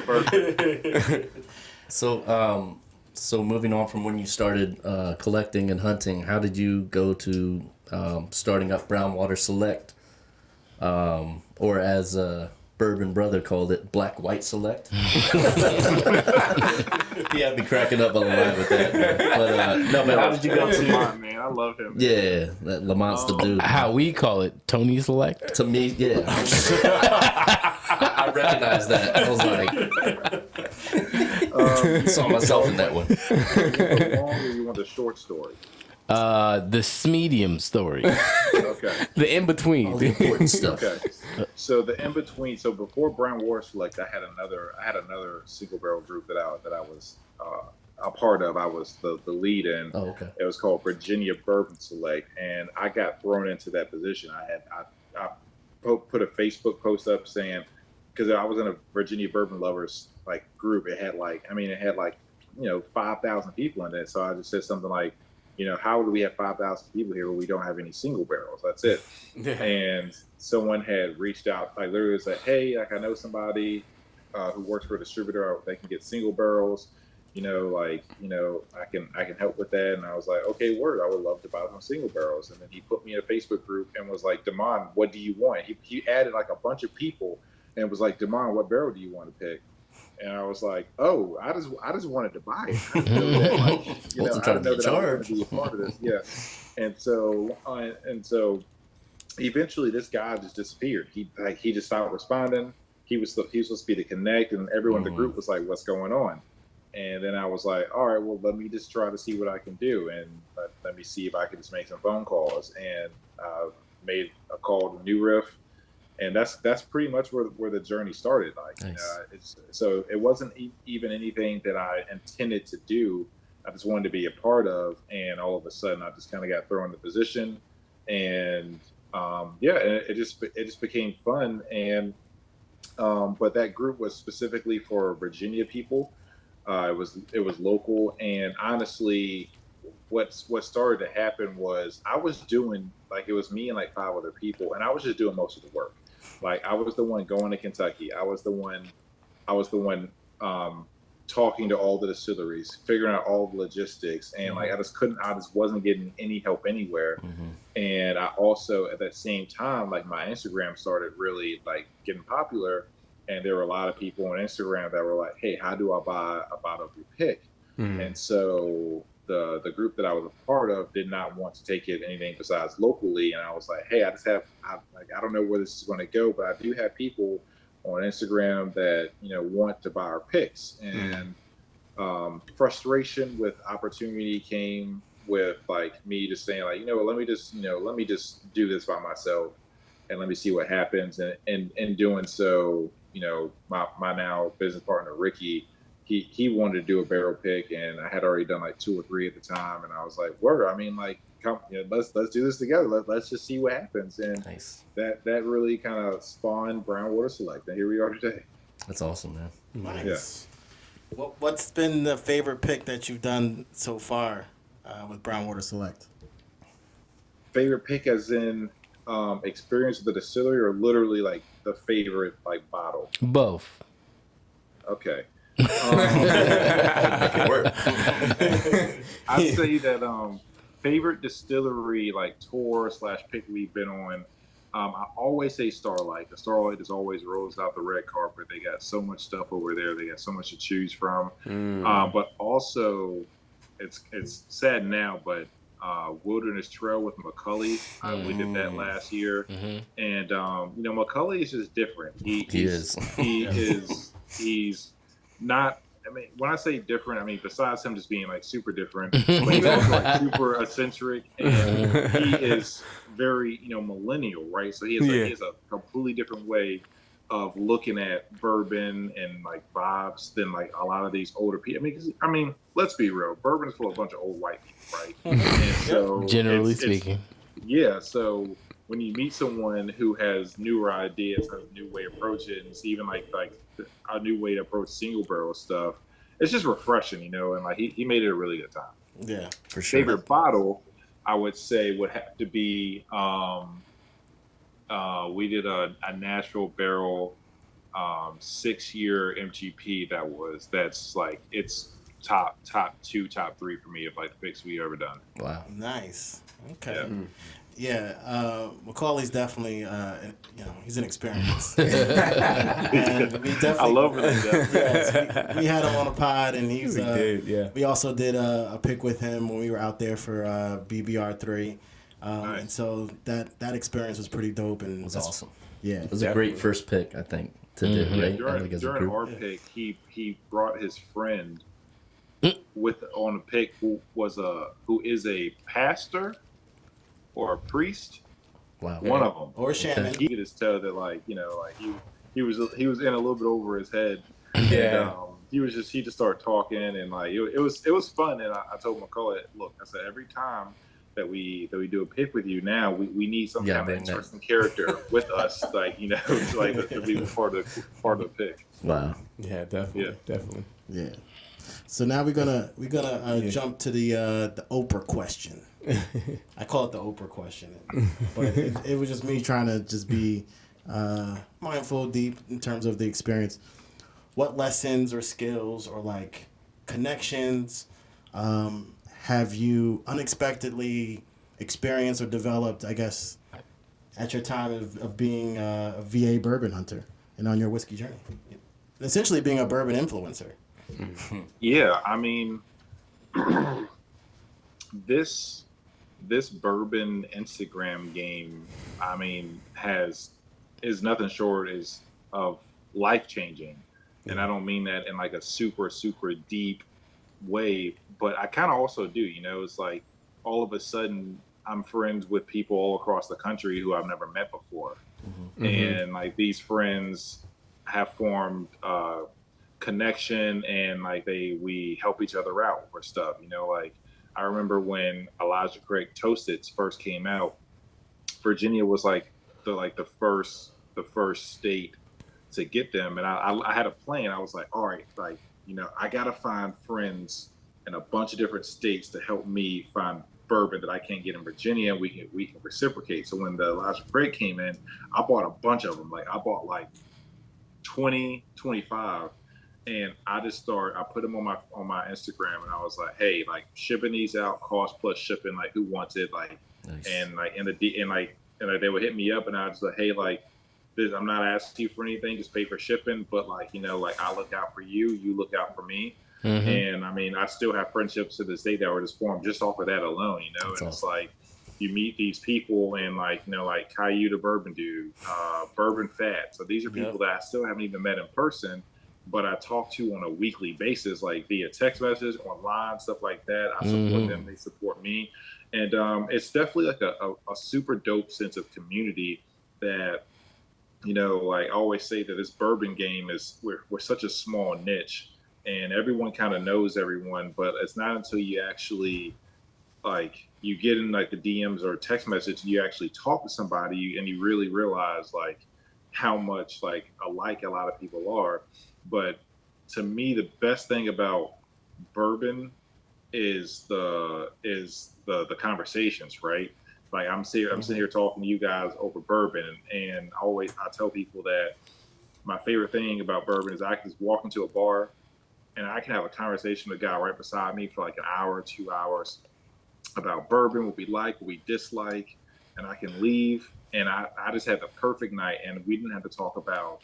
S6: perfect.
S4: So moving on from when you started collecting and hunting, how did you go to starting up Brownwater Select, or as Bourbon Brother called it, Black White Select? He had me cracking up on the line with that. But no, man, how did you go to?
S6: Lamont, man, I love him.
S4: Yeah, that Lamont's the dude.
S1: How we call it, Tony Select.
S4: To me, yeah. I recognize that. I was like, saw myself in that one.
S6: The long or you want the short story?
S1: The medium story.
S6: Okay.
S7: The in between.
S4: All the important stuff.
S6: Okay. So the in between. So before Brown War Select, I had another single barrel group that I was a part of. I was the lead in.
S4: Oh, okay.
S6: It was called Virginia Bourbon Select, and I got thrown into that position. I put a Facebook post up saying, because I was in a Virginia Bourbon Lovers group. It had 5,000 people in it. So I just said something like, how do we have 5,000 people here when we don't have any single barrels? That's it.
S7: Yeah.
S6: And someone had reached out, literally said, hey, I know somebody who works for a distributor. They can get single barrels. I can help with that. And I was like, okay, word. I would love to buy some single barrels. And then he put me in a Facebook group and was like, Damon, what do you want? He added a bunch of people and was like, Damon, what barrel do you want to pick? And I was like, oh, I just wanted to buy it. I didn't know that, I didn't know that I was going to be a part of this. Yeah. And so eventually this guy just disappeared. He just stopped responding. He was supposed to be the connect, and everyone in the group was like, what's going on? And then I was like, all right, well, let me just try to see what I can do. And let me see if I can just make some phone calls. And made a call to New Riff. And that's pretty much where the journey started.
S4: Nice.
S6: So it wasn't even anything that I intended to do. I just wanted to be a part of, and all of a sudden, I just kind of got thrown in the position, and it just became fun. And but that group was specifically for Virginia people. It was local, and honestly, what started to happen was I was doing it was me and 5 other people, and I was just doing most of the work. I was the one going to Kentucky. I was the one talking to all the distilleries, figuring out all the logistics, and I just wasn't getting any help anywhere. Mm-hmm. And I also at that same time, my Instagram started really getting popular, and there were a lot of people on Instagram that were like, "Hey, how do I buy a bottle of your pick?" Mm-hmm. And so the group that I was a part of did not want to take it anything besides locally, and I was like, hey, I don't know where this is going to go, but I do have people on Instagram that want to buy our picks, and frustration with opportunity came with me just saying let me just do this by myself and let me see what happens, and in doing so, my now business partner Ricky, he wanted to do a barrel pick, and I had already done 2 or 3 at the time, and I was like, word, come, let's do this together. Let's just see what happens. And
S4: Nice.
S6: that really kind of spawned Brown Water Select, and here we are today.
S4: That's awesome, man.
S2: Nice. What's been the favorite pick that you've done so far with Brown Water Select?
S6: Favorite pick, as in experience of the distillery, or literally like the favorite like bottle?
S1: Both.
S6: Okay.
S4: Make it work.
S6: I'd say that favorite distillery like tour / pick we've been on. I always say Starlight. The Starlight is always rolls out the red carpet. They got so much stuff over there. They got so much to choose from. But also, it's sad now, but Wilderness Trail with McCulley. We did that last year, and McCulley is just different. He's not. I mean, when I say different, I mean besides him just being like super different, but he's also like super eccentric, and he is very millennial, right? So he has a completely different way of looking at bourbon and like vibes than like a lot of these older people. I mean, let's be real, bourbon is full of a bunch of old white people, right? And so
S1: Generally speaking,
S6: yeah. So when you meet someone who has newer ideas, has a new way to approach it, and it's even like a new way to approach single barrel stuff, it's just refreshing, and like he made it a really good time.
S2: Yeah,
S4: For sure.
S6: Favorite bottle, I would say, would have to be we did a Nashville Barrel 6-year MGP that's like it's top 2, top 3 for me of like the picks we've ever done.
S4: Wow.
S2: nice. Okay. Yeah, Macaulay's definitely, he's an experience. And we definitely,
S6: I love when they do.
S2: Yes, we had him on a pod, and he's.
S7: We did, yeah.
S2: We also did a pick with him when we were out there for BBR3,
S6: Nice.
S2: and so that experience was pretty dope, and
S4: It was awesome.
S2: Yeah,
S4: It was a great first pick, I think, to do, right? I think as a
S6: During
S4: group.
S6: our pick, he brought his friend on a pick who is a pastor or a priest.
S4: Wow.
S6: One of them.
S2: or shaman.
S6: He could just tell that he was in a little bit over his head.
S7: Yeah.
S6: And, he just started talking, and like it was fun. And I told McCullough, look, I said, every time that we do a pick with you now, we need some kind of interesting character with us, to be part of the pick.
S4: Wow.
S7: Yeah, definitely. Definitely.
S2: Yeah. So now we're gonna jump to the Oprah question. I call it the Oprah question, but it was just me trying to just be mindful, deep in terms of the experience. What lessons or skills or like connections have you unexpectedly experienced or developed, I guess, at your time of being a VA bourbon hunter and on your whiskey journey? Essentially being a bourbon influencer.
S6: Yeah, I mean, this bourbon Instagram game, I mean, is nothing short of life changing, and I don't mean that in like a super deep way, but I kind of also do. It's like all of a sudden I'm friends with people all across the country who I've never met before, and like these friends have formed connection, and like we help each other out for stuff. Like I remember when Elijah Craig Toasteds first came out, Virginia was like the first state to get them, and I had a plan. I was like, all right, like I gotta find friends in a bunch of different states to help me find bourbon that I can't get in Virginia. We can reciprocate. So when the Elijah Craig came in, I bought a bunch of them. Like I bought like 20, 25. And I put them on my Instagram, and I was like, hey, like shipping these out, cost plus shipping, like who wants it, like,
S4: Nice.
S6: and like they would hit me up, and I was like, hey, like this, I'm not asking you for anything, just pay for shipping, but like like I look out for you, you look out for me, and I mean I still have friendships to this day that were just formed just off of that alone,
S4: That's
S6: and
S4: awesome.
S6: it's like you meet these people, and like like Caillou the Bourbon Dude, Bourbon Fat, so these are people that I still haven't even met in person, but I talk to on a weekly basis, like via text message, online, stuff like that. I support them, they support me. And it's definitely like a super dope sense of community that, like I always say that this bourbon game we're such a small niche, and everyone kind of knows everyone, but it's not until you actually like you get in like the DMs or text message, and you actually talk to somebody, and you really realize like how much like alike a lot of people are. But to me, the best thing about bourbon is the conversations, right? Like I'm sitting here talking to you guys over bourbon, and I tell people that my favorite thing about bourbon is I can just walk into a bar and I can have a conversation with a guy right beside me for like an hour, 2 hours about bourbon, what we like, what we dislike, and I can leave and I just had the perfect night, and we didn't have to talk about,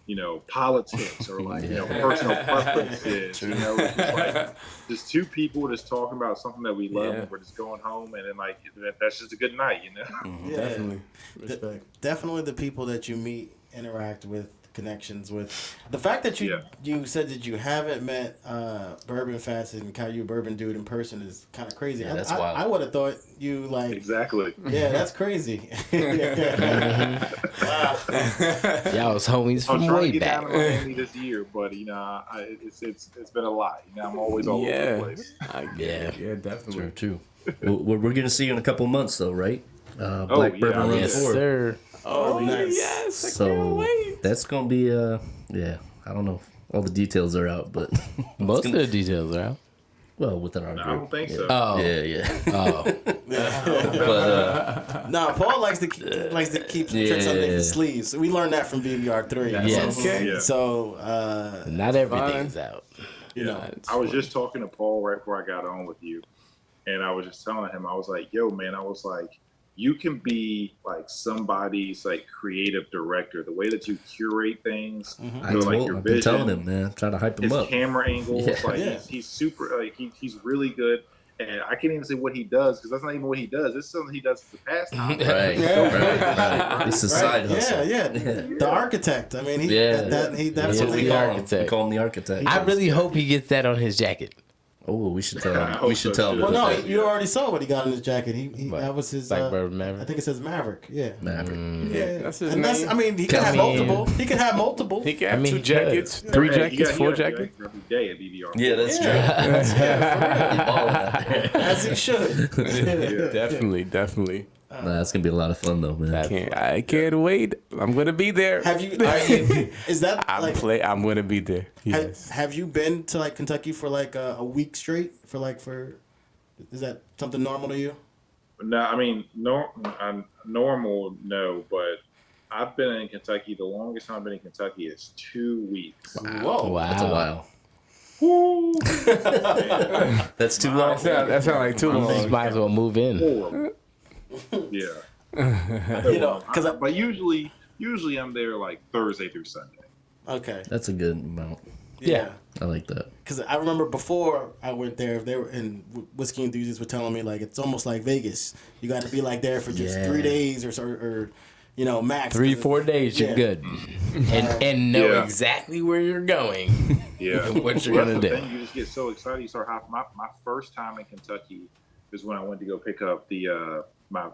S6: you know, politics or like, you know, personal preferences. You know, it's just like just two people just talking about something that we love, and we're just going home, and then like that's just a good night, you know.
S2: Yeah,
S7: Definitely.
S2: definitely the people that you meet, interact with, connections with. The fact that you said that you haven't met Bourbon Facet and Caillou Bourbon Dude in person is kind of crazy.
S4: Yeah, that's wild.
S2: I would have thought you like
S6: Exactly.
S2: Yeah, that's crazy. Wow.
S1: Y'all was homies
S6: I was
S1: from
S6: trying
S1: way
S6: to get
S1: back.
S6: down to Miami this year, but you know, it's been a lot. You know, I'm always all over the place.
S7: Yeah, definitely.
S4: True. We're going to see you in a couple of months, though, right? Black Bourbon Run
S1: Yes,
S4: 4.
S1: sir.
S2: Oh, nice.
S7: Yes, I
S4: So
S7: can't wait.
S4: that's going to be, I don't know if all the details are out, but
S1: Most of the details are out.
S4: well, within our
S6: No, I
S4: group.
S6: don't think so.
S1: Oh,
S4: Yeah.
S1: oh.
S4: But,
S2: No, Paul likes to keep some tricks underneath his sleeves. We learned that from BBR3.
S1: Yes.
S7: Okay.
S6: Yeah.
S2: So,
S1: Not everything's out.
S2: you know,
S6: I was just talking to Paul right before I got on with you, and I was just telling him, I was like, yo, man, I was like, you can be like somebody's like creative director. The way that you curate things,
S4: I've been telling him, man, trying to hype him
S6: his
S4: up.
S6: camera angles,
S4: Yeah.
S6: like
S2: Yeah.
S6: he's super, like he's really good. And I can't even say what he does because that's not even what he does. This is something he does as a pastime.
S4: Right. It's a side hustle.
S2: yeah. The architect. I mean, he
S4: Yeah.
S2: he
S1: He's
S2: definitely.
S1: the
S4: We
S1: architect.
S4: call him the architect.
S1: I really hope he gets that on his jacket.
S4: Oh, we should tell
S6: I
S4: him.
S6: hope
S4: We should
S6: so,
S4: tell
S6: too.
S4: him.
S2: Well, no,
S4: that.
S2: you already saw what he got in his jacket. He
S1: What?
S2: that was his
S1: Black Bourbon
S2: I
S1: Maverick.
S2: think it says Maverick. Yeah.
S4: Maverick.
S2: Yeah,
S7: That's his
S2: and
S7: name.
S2: I mean, he could
S1: I
S2: have
S1: mean-
S2: multiple. He could have multiple.
S7: He can
S1: I
S7: have
S1: mean,
S7: 2
S1: he
S7: jackets,
S1: could.
S7: 3
S6: Hey,
S7: jackets,
S6: you
S7: 4
S6: gotta
S7: jackets.
S6: every day at BBR.
S4: Yeah, that's true.
S2: As he should.
S7: Definitely.
S4: Nah, that's gonna be a lot of fun though, man.
S7: I can't wait. I'm gonna be there.
S2: Have you? Is that like?
S7: I'm gonna be there. Yes.
S2: Have you been to like Kentucky for like a week straight? Is that something normal to you?
S6: No, I mean, normal, no, but I've been in Kentucky. The longest time I've been in Kentucky is 2 weeks.
S2: Whoa.
S1: Wow.
S4: That's a while.
S6: Woo!
S4: That's too long.
S7: That sounds like too long.
S1: Might as well move in.
S6: Horrible. Yeah.
S2: You know,
S6: But usually I'm there like Thursday through Sunday.
S2: Okay.
S4: That's a good amount.
S2: Yeah.
S4: I like that.
S2: Because I remember before I went there, they were and whiskey enthusiasts were telling me like it's almost like Vegas. You got to be like there for just 3 days or you know, max
S1: 3-4 days, you're
S2: Yeah.
S1: good, and know
S6: Yeah.
S1: exactly where you're going.
S6: Yeah.
S1: And what you're
S6: Well,
S1: gonna
S6: that's the
S1: do.
S6: thing, you just get so excited. You start hopping. My first time in Kentucky is when I went to go pick up the my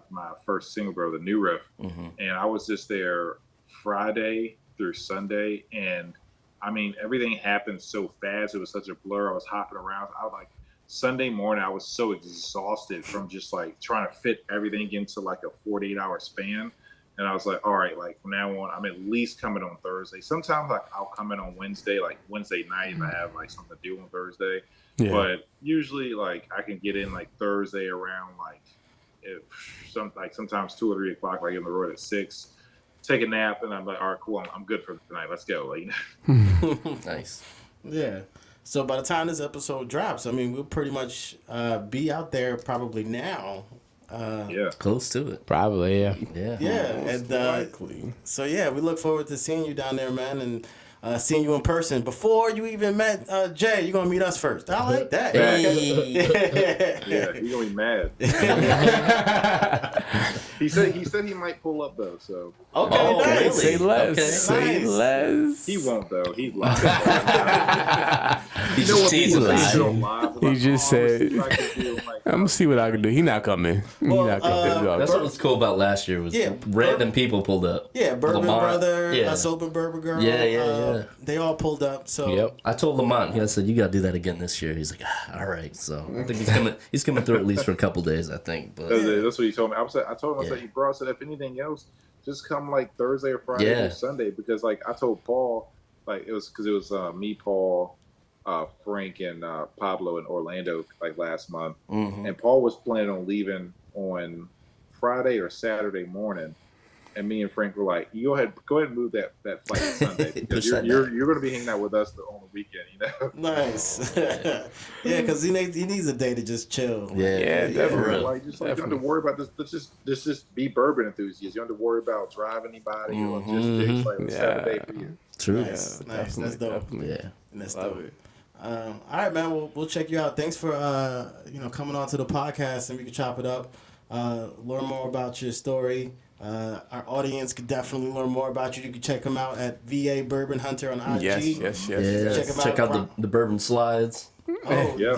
S6: first single barrel, the New Riff, and I was just there Friday through Sunday, and I mean everything happened so fast. It was such a blur. I was hopping around. I was like Sunday morning. I was so exhausted from just like trying to fit everything into like a 48-hour span. And I was like, all right, like from now on, I'm at least coming on Thursday. Sometimes like I'll come in on Wednesday, like Wednesday night if I have like something to do on Thursday.
S7: Yeah.
S6: But usually like I can get in like Thursday around like sometimes 2 or 3 o'clock, like in the road at 6, take a nap, and I'm like, all right, cool, I'm good for the night. Let's go. Like,
S4: Nice.
S2: Yeah. So by the time this episode drops, I mean we'll pretty much be out there probably now.
S6: yeah.
S4: Close to it.
S1: Probably, yeah.
S4: Yeah.
S2: Yeah, and
S7: Likely.
S2: so yeah, we look forward to seeing you down there, man, and seeing you in person. Before you even met Jay, you're gonna meet us first. I like that.
S6: Yeah, he's gonna be mad. He said he might pull up though, so
S2: Okay,
S4: Oh,
S2: nice.
S4: really?
S7: Say less.
S4: Okay.
S7: Say
S2: Nice.
S7: less.
S6: he won't though. He's live.
S4: He's
S6: You know what
S4: teasing
S6: people
S4: us.
S6: say on live?
S7: He just said,
S6: I'm
S7: I'm gonna see what I can do. He not coming. He
S2: Well,
S7: not coming.
S4: That's what was cool about last year was random people pulled up.
S2: Yeah, Bourbon
S4: Lamont,
S2: Brother,
S4: yeah.
S2: Soap and Bourbon Girl.
S4: Yeah.
S2: They all pulled up. So
S1: Yep.
S4: I told Lamont, I said, you gotta do that again this year. He's like, all right. So I think he's coming through at least for a couple days, I think. But
S6: That's what he told me. I told him, I said,
S4: Yeah.
S6: bro, I said, if anything else, just come like Thursday or Friday or Sunday, because like I told Paul, like it was me, Paul, Frank, and Pablo in Orlando like last month, and Paul was planning on leaving on Friday or Saturday morning, and me and Frank were like, "You go ahead and move that flight to Sunday because you're going to be hanging out with us on the weekend, you know."
S2: Nice. Yeah, because he needs a day to just chill.
S7: Yeah, definitely.
S6: Like you don't have to worry about this. Let's just be bourbon enthusiasts. You don't have to worry about driving anybody or logistics. Like let's have a day for you.
S4: true.
S2: Nice. That's dope.
S4: Yeah.
S2: That's dope. All right, man. We'll check you out. Thanks for coming on to the podcast, and we can chop it up, learn more about your story. Our audience could definitely learn more about you. You can check them out at VA Bourbon Hunter on IG.
S7: Yes.
S4: Yeah. Check out the bourbon slides.
S2: Oh yeah,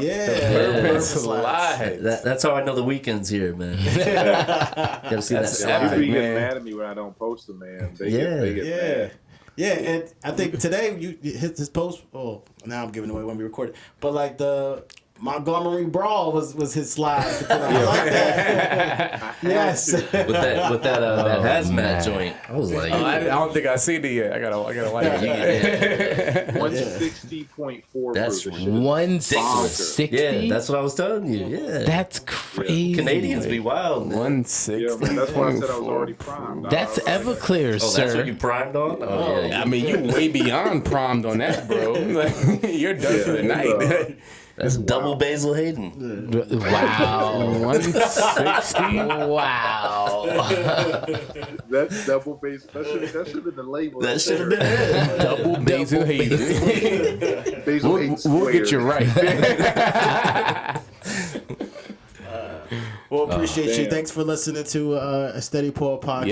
S7: Bourbon slides.
S4: That's how I know the weekend's here, man. Gotta see that
S7: That's
S4: slide.
S6: People get
S7: man.
S6: mad at me when I don't post them, man. They
S4: Yeah.
S6: get mad.
S2: Yeah, and I think today you hit this post. Oh, now I'm giving away when we recorded. But like the Montgomery Brawl was his slide. I like that. Yes.
S4: with that hazmat
S1: man.
S4: joint. I was like,
S7: I don't think I seen it yet. I gotta watch it.
S4: yeah.
S6: 160.4
S4: That's
S6: proof.
S1: 160.
S4: Yeah, that's what I was telling you. Yeah.
S1: That's crazy.
S4: Canadians be wild, man.
S7: 160.
S6: Yeah, man, that's why I said I was already primed.
S1: That's Everclear,
S4: Oh,
S1: sir.
S4: that's what you primed on? Oh, yeah.
S7: I mean, you way beyond primed on that, bro. Like, you're done for the night.
S4: That's double Basil Hayden.
S1: Wow. 160. Wow.
S6: That's double base. That should have been the label.
S4: That should have been it.
S7: Double Basil Hayden.
S6: Basil Hayden
S7: We'll get you
S6: squared.
S7: right.
S2: Well, appreciate you.
S6: damn.
S2: Thanks for listening to a Steady Pour podcast.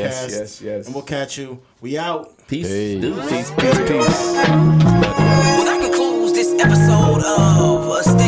S7: Yes.
S2: And we'll catch you. We out.
S4: Peace.
S1: Hey.
S4: Dude.
S7: Peace.
S3: Well, that concludes this episode of Stay